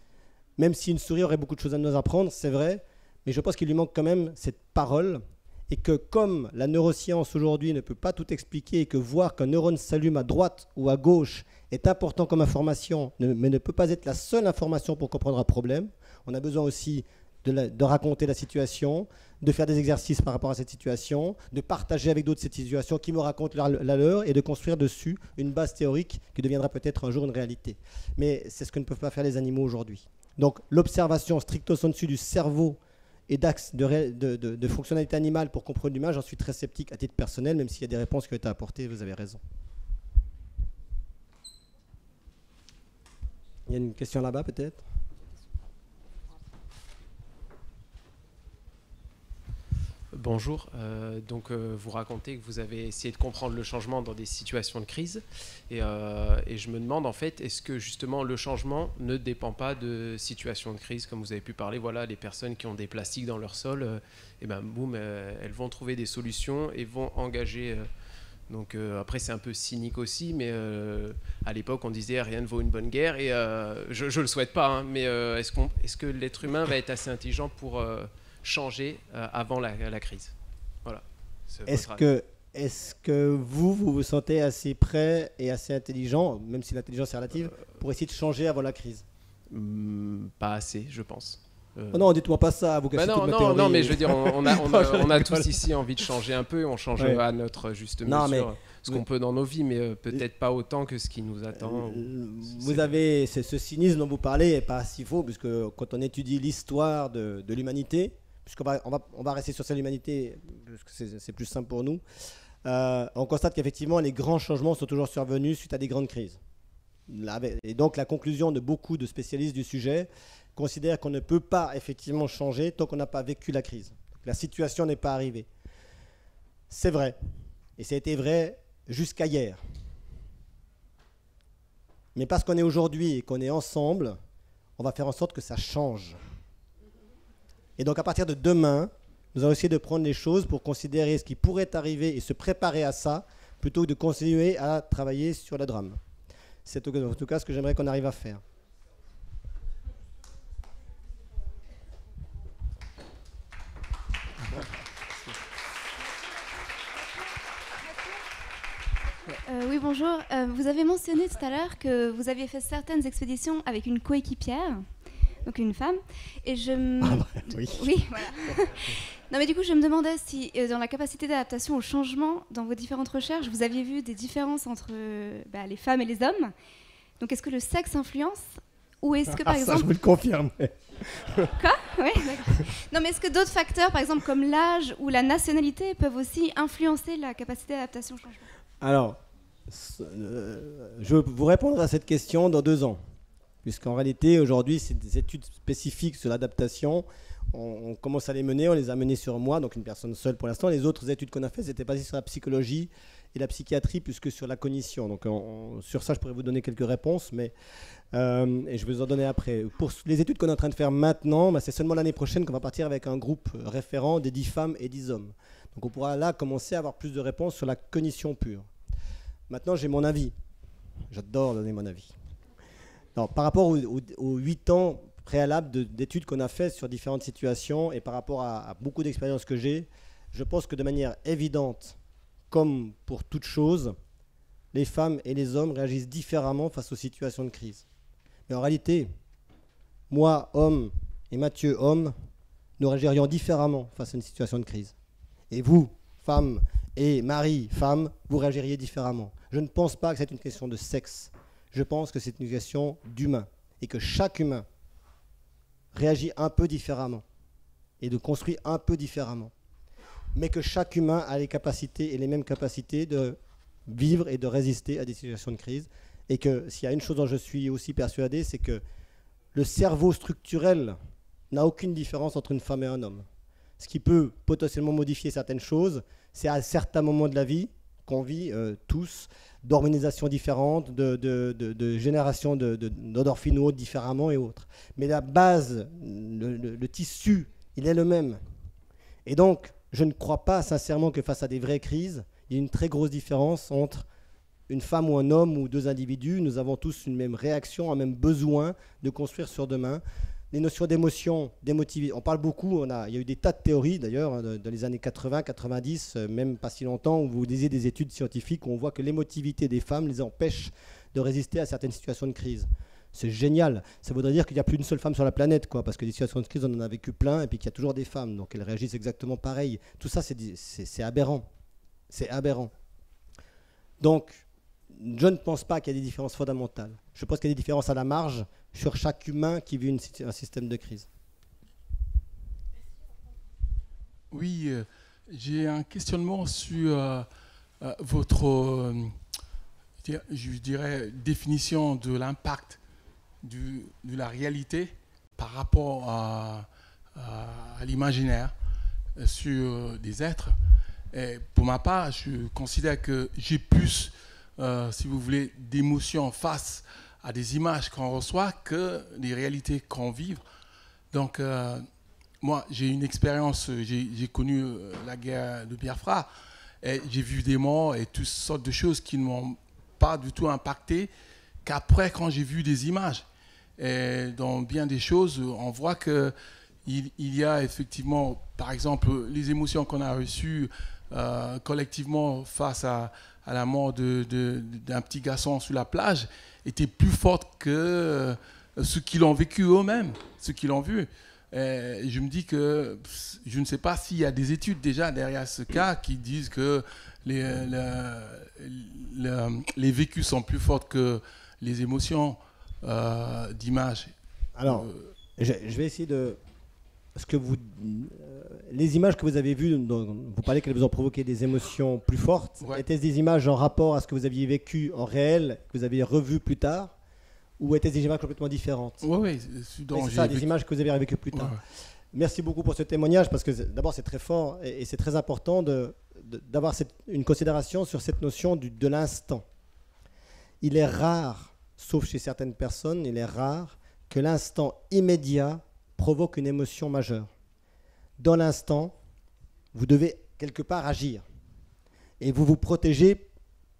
même si une souris aurait beaucoup de choses à nous apprendre, c'est vrai, mais je pense qu'il lui manque quand même cette parole et que comme la neuroscience aujourd'hui ne peut pas tout expliquer et que voir qu'un neurone s'allume à droite ou à gauche est important comme information, mais ne peut pas être la seule information pour comprendre un problème, on a besoin aussi de raconter la situation, de faire des exercices par rapport à cette situation, de partager avec d'autres cette situation qui me racontent la leur et de construire dessus une base théorique qui deviendra peut-être un jour une réalité. Mais c'est ce que ne peuvent pas faire les animaux aujourd'hui. Donc l'observation stricto sensu du cerveau et d'axe de fonctionnalité animale pour comprendre l'humain, j'en suis très sceptique à titre personnel, même s'il y a des réponses qui ont été apportées, vous avez raison. Il y a une question là-bas peut-être ? Bonjour, vous racontez que vous avez essayé de comprendre le changement dans des situations de crise et je me demande en fait, est-ce que justement le changement ne dépend pas de situations de crise, comme vous avez pu parler, voilà, les personnes qui ont des plastiques dans leur sol, elles vont trouver des solutions et vont engager, après c'est un peu cynique aussi, mais à l'époque on disait rien ne vaut une bonne guerre et je le souhaite pas, hein, mais est-ce que l'être humain va être assez intelligent pour changer avant la crise. Voilà. Est-ce que vous vous sentez assez prêt et assez intelligent, même si l'intelligence est relative, pour essayer de changer avant la crise ? Pas assez, je pense. Oh non, dites-moi pas ça, vous cassez toute ma théorie. Non, mais je veux dire, on a tous rigole. ici envie de changer un peu, on change à notre juste Non, mesure mais ce qu'on peut dans nos vies, mais peut-être pas autant que ce qui nous attend. Vous avez ce cynisme dont vous parlez n'est pas si faux, puisque quand on étudie l'histoire de l'humanité, puisqu'on va rester sur celle de l'humanité, parce que c'est plus simple pour nous, on constate qu'effectivement les grands changements sont toujours survenus suite à des grandes crises. Et donc la conclusion de beaucoup de spécialistes du sujet considère qu'on ne peut pas effectivement changer tant qu'on n'a pas vécu la crise. La situation n'est pas arrivée. C'est vrai. Et ça a été vrai jusqu'à hier. Mais parce qu'on est aujourd'hui et qu'on est ensemble, on va faire en sorte que ça change. Et donc à partir de demain, nous allons essayer de prendre les choses pour considérer ce qui pourrait arriver et se préparer à ça, plutôt que de continuer à travailler sur le drame. C'est en tout cas ce que j'aimerais qu'on arrive à faire. Oui, bonjour. Vous avez mentionné tout à l'heure que vous aviez fait certaines expéditions avec une coéquipière, donc une femme. Et oui. Oui, voilà. Non, mais du coup, je me demandais si, dans la capacité d'adaptation au changement, dans vos différentes recherches, vous aviez vu des différences entre les femmes et les hommes. Donc, est-ce que le sexe influence ou est-ce que, par exemple... Ça, je vous le confirme. Quoi? Oui, d'accord. Non, mais est-ce que d'autres facteurs, par exemple, comme l'âge ou la nationalité, peuvent aussi influencer la capacité d'adaptation au changement? Alors, je vais vous répondre à cette question dans 2 ans. Puisqu'en réalité, aujourd'hui, c'est des études spécifiques sur l'adaptation. On commence à les mener, on les a menées sur moi, donc une personne seule pour l'instant. Les autres études qu'on a faites, c'était basées sur la psychologie et la psychiatrie, plus que sur la cognition. Donc sur ça, je pourrais vous donner quelques réponses, mais et je vais vous en donner après. Pour les études qu'on est en train de faire maintenant, c'est seulement l'année prochaine qu'on va partir avec un groupe référent des 10 femmes et 10 hommes. Donc on pourra là commencer à avoir plus de réponses sur la cognition pure. Maintenant, j'ai mon avis. J'adore donner mon avis. Alors, par rapport aux 8 ans préalables d'études qu'on a faites sur différentes situations et par rapport à beaucoup d'expériences que j'ai, je pense que de manière évidente, comme pour toute chose, les femmes et les hommes réagissent différemment face aux situations de crise. Mais en réalité, moi, homme, et Mathieu, homme, nous réagirions différemment face à une situation de crise. Et vous, femmes, et Marie, femme, vous réagiriez différemment. Je ne pense pas que c'est une question de sexe. Je pense que c'est une question d'humain. Et que chaque humain réagit un peu différemment. Et de construire un peu différemment. Mais que chaque humain a les capacités et les mêmes capacités de vivre et de résister à des situations de crise. Et que s'il y a une chose dont je suis aussi persuadé, c'est que le cerveau structurel n'a aucune différence entre une femme et un homme. Ce qui peut potentiellement modifier certaines choses, c'est à certains moments de la vie qu'on vit tous, d'hormonisation différentes, de génération d'endorphines ou autres différemment et autres. Mais la base, le tissu, il est le même. Et donc, je ne crois pas sincèrement que face à des vraies crises, il y ait une très grosse différence entre une femme ou un homme ou 2 individus. Nous avons tous une même réaction, un même besoin de construire sur demain. Les notions d'émotion, d'émotivité, on parle beaucoup, il y a eu des tas de théories d'ailleurs dans les années 80, 90, même pas si longtemps, où vous lisez des études scientifiques où on voit que l'émotivité des femmes les empêche de résister à certaines situations de crise. C'est génial, ça voudrait dire qu'il n'y a plus une seule femme sur la planète, quoi, parce que des situations de crise, on en a vécu plein, et puis qu'il y a toujours des femmes, donc elles réagissent exactement pareil. Tout ça, c'est aberrant. C'est aberrant. Donc, je ne pense pas qu'il y ait des différences fondamentales. Je pense qu'il y a des différences à la marge sur chaque humain qui vit un système de crise. Oui, j'ai un questionnement sur votre, je dirais, définition de l'impact de la réalité par rapport à l'imaginaire sur des êtres. Et pour ma part, je considère que j'ai plus, si vous voulez, d'émotions face à des images qu'on reçoit que des réalités qu'on vit. Donc, moi, j'ai une expérience, j'ai connu la guerre de Biafra, et j'ai vu des morts et toutes sortes de choses qui ne m'ont pas du tout impacté qu'après, quand j'ai vu des images. Et dans bien des choses, on voit qu'il y a effectivement, par exemple, les émotions qu'on a reçues collectivement face à la mort d'un petit garçon sur la plage étaient plus fortes que ceux qui l'ont vécu eux-mêmes, ceux qui l'ont vu. je me dis que je ne sais pas s'il y a des études déjà derrière ce cas qui disent que les vécus sont plus forts que les émotions d'image. Alors, je vais essayer de... les images que vous avez vues, vous parlez qu'elles vous ont provoqué des émotions plus fortes. Ouais. Étaient-ce des images en rapport à ce que vous aviez vécu en réel, que vous aviez revu plus tard, ou étaient-ce des images complètement différentes? Oui, c'est ça, des images que vous avez revécues plus tard. Ouais. Merci beaucoup pour ce témoignage, parce que d'abord c'est très fort et c'est très important d'avoir une considération sur cette notion de l'instant. Il est rare, sauf chez certaines personnes, il est rare que l'instant immédiat provoque une émotion majeure. Dans l'instant, vous devez quelque part agir. Et vous vous protégez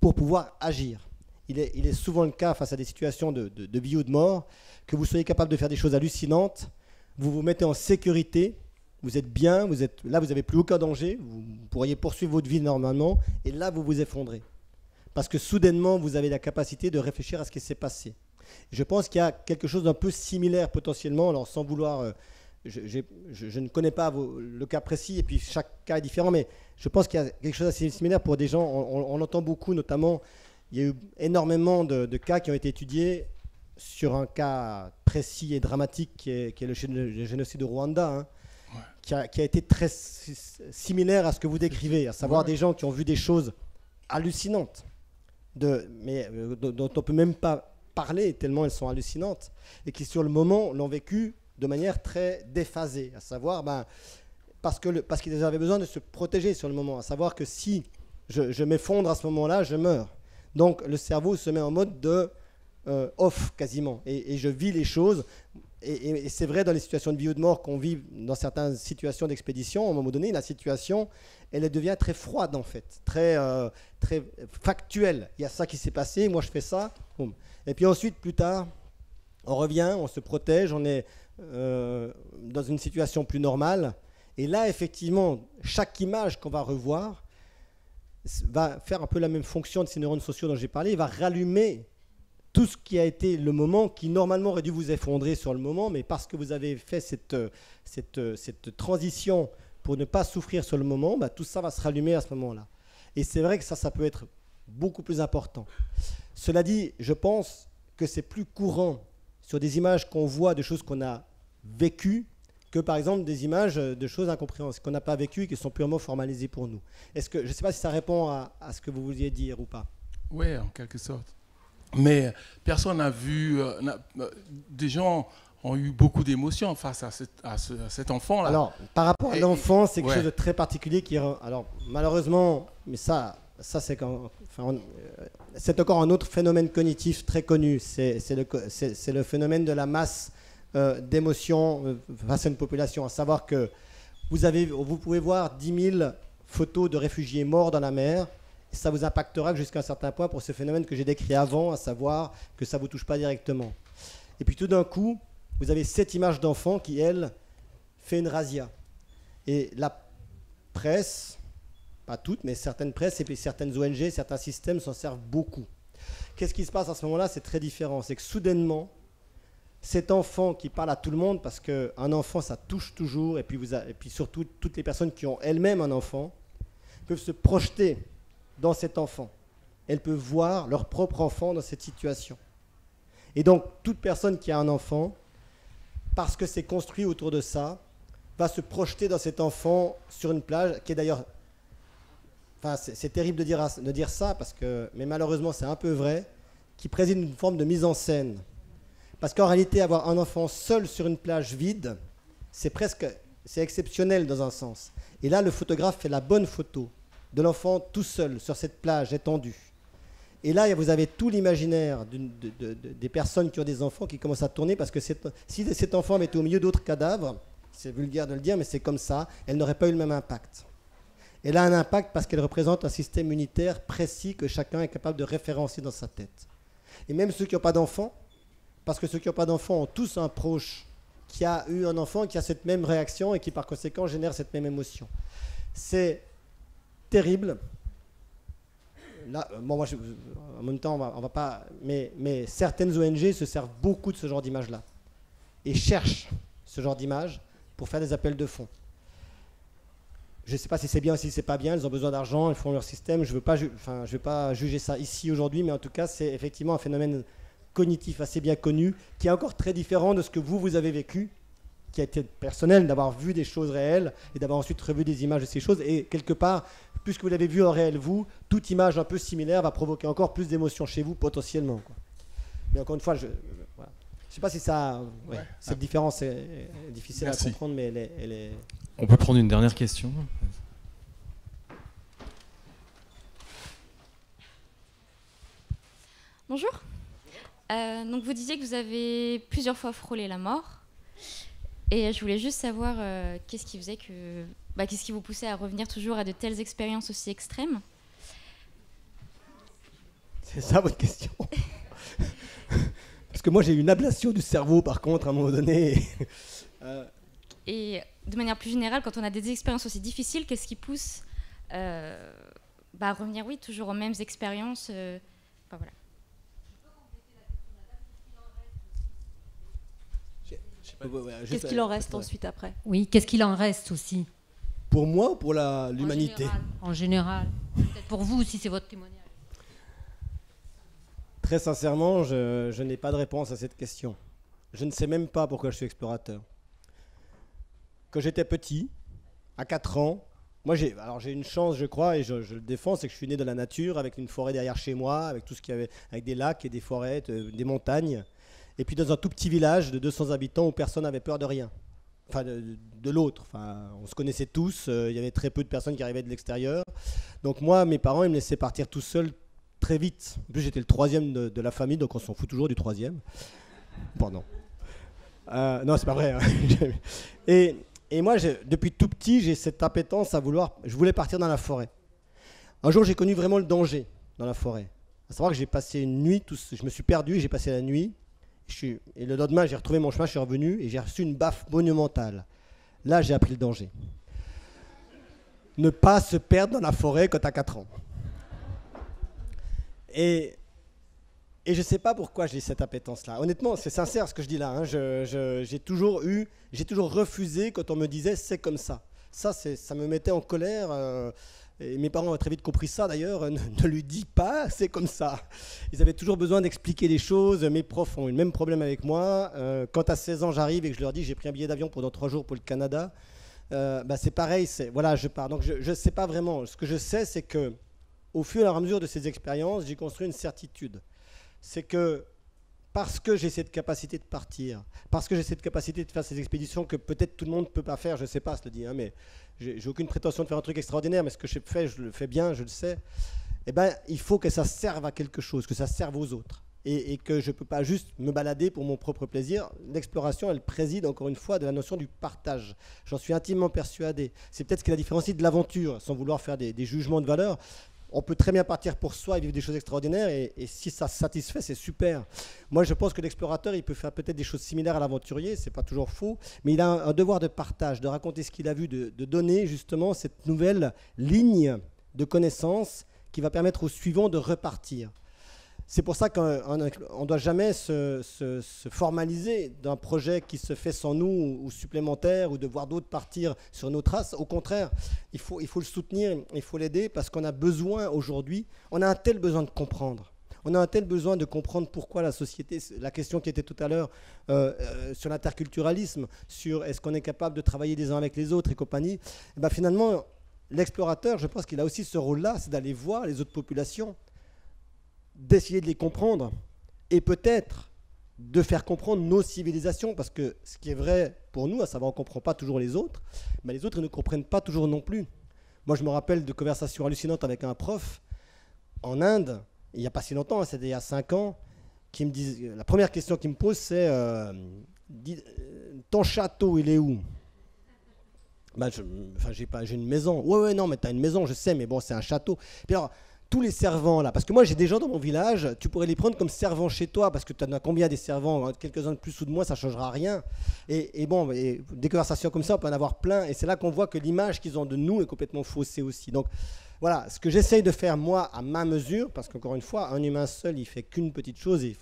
pour pouvoir agir. Il est souvent le cas face à des situations de vie ou de mort, que vous soyez capable de faire des choses hallucinantes, vous vous mettez en sécurité, vous êtes bien, là vous n'avez plus aucun danger, vous pourriez poursuivre votre vie normalement, et là vous vous effondrez. Parce que soudainement, vous avez la capacité de réfléchir à ce qui s'est passé. Je pense qu'il y a quelque chose d'un peu similaire potentiellement, alors sans vouloir... Je ne connais pas le cas précis, et puis chaque cas est différent, mais je pense qu'il y a quelque chose d'assez similaire pour des gens. On entend beaucoup, notamment, il y a eu énormément de cas qui ont été étudiés sur un cas précis et dramatique qui est le génocide au Rwanda, hein, ouais. qui a été très similaire à ce que vous décrivez, à savoir des gens qui ont vu des choses hallucinantes, dont on ne peut même pas parler tellement elles sont hallucinantes, et qui sur le moment l'ont vécu de manière très déphasée, à savoir parce qu'ils avaient besoin de se protéger sur le moment, à savoir que si je m'effondre à ce moment-là, je meurs. Donc le cerveau se met en mode de off quasiment, et je vis les choses, et c'est vrai dans les situations de vie ou de mort qu'on vit dans certaines situations d'expédition, à un moment donné, la situation, elle devient très froide en fait, très factuelle. Il y a ça qui s'est passé, moi je fais ça, boum. Et puis ensuite, plus tard, on revient, on se protège, on est dans une situation plus normale. Et là, effectivement, chaque image qu'on va revoir va faire un peu la même fonction de ces neurones sociaux dont j'ai parlé. Il va rallumer tout ce qui a été le moment qui, normalement, aurait dû vous effondrer sur le moment. Mais parce que vous avez fait cette transition pour ne pas souffrir sur le moment, tout ça va se rallumer à ce moment-là. Et c'est vrai que ça peut être beaucoup plus important. Cela dit, je pense que c'est plus courant sur des images qu'on voit de choses qu'on a vécues que par exemple des images de choses incompréhensibles qu'on n'a pas vécues et qui sont purement formalisées pour nous. Est-ce que, je ne sais pas si ça répond à ce que vous vouliez dire ou pas. Oui, en quelque sorte. Mais personne n'a vu... des gens ont eu beaucoup d'émotions face à cet enfant-là. Alors, par rapport à l'enfant, c'est quelque chose de très particulier qui... Alors, malheureusement, mais ça c'est encore un autre phénomène cognitif très connu. C'est le phénomène de la masse d'émotions face à une population. À savoir que vous pouvez voir 10 000 photos de réfugiés morts dans la mer. Et ça vous impactera jusqu'à un certain point pour ce phénomène que j'ai décrit avant, à savoir que ça ne vous touche pas directement. Et puis tout d'un coup, vous avez cette image d'enfant qui, elle, fait une razzia. Et la presse... pas toutes, mais certaines presses et puis certaines ONG, certains systèmes s'en servent beaucoup. Qu'est-ce qui se passe à ce moment-là? C'est très différent. C'est que soudainement, cet enfant qui parle à tout le monde, parce qu'un enfant, ça touche toujours, et puis surtout, toutes les personnes qui ont elles-mêmes un enfant peuvent se projeter dans cet enfant. Elles peuvent voir leur propre enfant dans cette situation. Et donc, toute personne qui a un enfant, parce que c'est construit autour de ça, va se projeter dans cet enfant sur une plage, qui est d'ailleurs... Enfin, c'est terrible de dire ça, mais malheureusement c'est un peu vrai, qui préside une forme de mise en scène. Parce qu'en réalité, avoir un enfant seul sur une plage vide, c'est exceptionnel dans un sens. Et là, le photographe fait la bonne photo de l'enfant tout seul sur cette plage étendue. Et là, vous avez tout l'imaginaire des personnes qui ont des enfants qui commencent à tourner, parce que si cet enfant était au milieu d'autres cadavres, c'est vulgaire de le dire, mais c'est comme ça, elle n'aurait pas eu le même impact. Elle a un impact parce qu'elle représente un système unitaire précis que chacun est capable de référencer dans sa tête. Et même ceux qui n'ont pas d'enfants, parce que ceux qui n'ont pas d'enfants ont tous un proche qui a eu un enfant, qui a cette même réaction et qui par conséquent génère cette même émotion. C'est terrible. Là, bon, moi, en même temps, on va pas... Mais certaines ONG se servent beaucoup de ce genre d'image-là et cherchent ce genre d'image pour faire des appels de fonds. Je ne sais pas si c'est bien ou si c'est pas bien, ils ont besoin d'argent, ils font leur système, je ne vais pas juger ça ici aujourd'hui, mais en tout cas c'est effectivement un phénomène cognitif assez bien connu, qui est encore très différent de ce que vous avez vécu, qui a été personnel, d'avoir vu des choses réelles et d'avoir ensuite revu des images de ces choses. Et quelque part, puisque vous l'avez vu en réel, vous, toute image un peu similaire va provoquer encore plus d'émotions chez vous, potentiellement, quoi. Mais encore une fois, je ne sais pas si ça... Ouais, cette différence est difficile à comprendre, mais elle est... On peut prendre une dernière question. Bonjour. Donc vous disiez que vous avez plusieurs fois frôlé la mort. Et je voulais juste savoir qu'est-ce qui faisait que... qu'est-ce qui vous poussait à revenir toujours à de telles expériences aussi extrêmes? C'est ça votre question? Parce que moi j'ai eu une ablation du cerveau par contre à un moment donné. Et de manière plus générale, quand on a des expériences aussi difficiles, qu'est-ce qui pousse à revenir, oui, toujours aux mêmes expériences voilà. Qu'est-ce qu'il en reste ensuite après? Oui, qu'est-ce qu'il en reste aussi? Pour moi ou pour l'humanité? En général. Peut-être pour vous aussi, c'est votre témoignage. Très sincèrement, je n'ai pas de réponse à cette question. Je ne sais même pas pourquoi je suis explorateur. Quand j'étais petit, à 4 ans, moi j'ai une chance, je crois, et je le défends, c'est que je suis né dans la nature, avec une forêt derrière chez moi, avec tout ce qu'il y avait, avec des lacs et des forêts, des montagnes. Et puis dans un tout petit village de 200 habitants où personne n'avait peur de rien. Enfin, de l'autre. Enfin, on se connaissait tous, il y avait très peu de personnes qui arrivaient de l'extérieur. Donc moi, mes parents, ils me laissaient partir tout seul très vite. En plus, j'étais le 3e de la famille, donc on s'en fout toujours du 3e. Bon, non. Non, c'est pas vrai. Hein. Et moi, depuis tout petit, j'ai cette appétence à vouloir... Je voulais partir dans la forêt. Un jour, j'ai connu vraiment le danger dans la forêt. À savoir que j'ai passé une nuit, je me suis perdu, j'ai passé la nuit. Et le lendemain, j'ai retrouvé mon chemin, je suis revenu et j'ai reçu une baffe monumentale. Là, j'ai appris le danger. Ne pas se perdre dans la forêt quand tu as 4 ans. Et je ne sais pas pourquoi j'ai cette appétence-là. Honnêtement, c'est sincère ce que je dis là. Hein. J'ai toujours refusé quand on me disait c'est comme ça. Ça me mettait en colère. Et mes parents ont très vite compris ça d'ailleurs. Ne lui dis pas, c'est comme ça. Ils avaient toujours besoin d'expliquer les choses. Mes profs ont eu le même problème avec moi. Quand à 16 ans j'arrive et que je leur dis j'ai pris un billet d'avion pendant 3 jours pour le Canada, c'est pareil. Voilà, je pars. Donc je ne sais pas vraiment. Ce que je sais, c'est que au fur et à mesure de ces expériences, j'ai construit une certitude. C'est que parce que j'ai cette capacité de partir, parce que j'ai cette capacité de faire ces expéditions que peut-être tout le monde ne peut pas faire, je ne sais pas, cela dit, hein, mais j'ai aucune prétention de faire un truc extraordinaire, mais ce que je le fais bien, je le sais, eh ben, il faut que ça serve à quelque chose, que ça serve aux autres. Et que je ne peux pas juste me balader pour mon propre plaisir. L'exploration, elle préside encore une fois de la notion du partage. J'en suis intimement persuadé. C'est peut-être ce qui la différencie de l'aventure, sans vouloir faire des jugements de valeur. On peut très bien partir pour soi et vivre des choses extraordinaires, et si ça se satisfait, c'est super. Moi, je pense que l'explorateur, il peut faire peut-être des choses similaires à l'aventurier, c'est pas toujours faux, mais il a un devoir de partage, de raconter ce qu'il a vu, de donner justement cette nouvelle ligne de connaissances qui va permettre aux suivants de repartir. C'est pour ça qu'on ne doit jamais se formaliser d'un projet qui se fait sans nous ou supplémentaire, ou de voir d'autres partir sur nos traces. Au contraire, il faut le soutenir, il faut l'aider, parce qu'on a besoin aujourd'hui, on a un tel besoin de comprendre. On a un tel besoin de comprendre pourquoi la société, la question qui était tout à l'heure sur l'interculturalisme, sur est-ce qu'on est capable de travailler les uns avec les autres et compagnie, et ben finalement, l'explorateur, je pense qu'il a aussi ce rôle-là, c'est d'aller voir les autres populations, d'essayer de les comprendre et peut-être de faire comprendre nos civilisations, parce que ce qui est vrai pour nous, à savoir on ne comprend pas toujours les autres, mais les autres ne nous comprennent pas toujours non plus. Moi je me rappelle de conversations hallucinantes avec un prof en Inde, il n'y a pas si longtemps, c'était il y a 5 ans, qui me dit, la première question qu'il me pose c'est ton château il est où? J'ai une maison. Ouais, non, mais tu as une maison, je sais, mais bon, c'est un château. Puis alors, tous les servants là, parce que moi j'ai des gens dans mon village, tu pourrais les prendre comme servants chez toi, parce que tu en as combien des servants, quelques-uns de plus ou de moins, ça ne changera rien. Et des conversations comme ça, on peut en avoir plein, et c'est là qu'on voit que l'image qu'ils ont de nous est complètement faussée aussi. Donc voilà, ce que j'essaye de faire moi à ma mesure, parce qu'encore une fois, un humain seul, il fait qu'une petite chose, et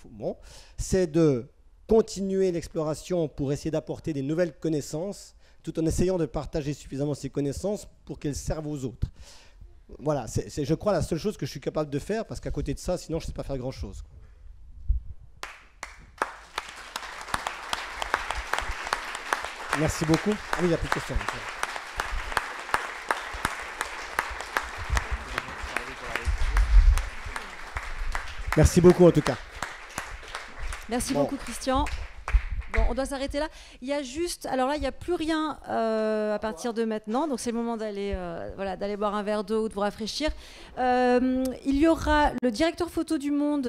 c'est de continuer l'exploration pour essayer d'apporter des nouvelles connaissances, tout en essayant de partager suffisamment ses connaissances pour qu'elles servent aux autres. Voilà, c'est je crois la seule chose que je suis capable de faire, parce qu'à côté de ça, sinon je ne sais pas faire grand-chose. Merci beaucoup. Ah oui, il n'y a plus de questions. Merci beaucoup en tout cas. Merci beaucoup Christian. Bon, on doit s'arrêter là. Il y a juste, alors là, il n'y a plus rien à partir de maintenant, donc c'est le moment d'aller voilà, d'aller boire un verre d'eau ou de vous rafraîchir. Il y aura le directeur photo du Monde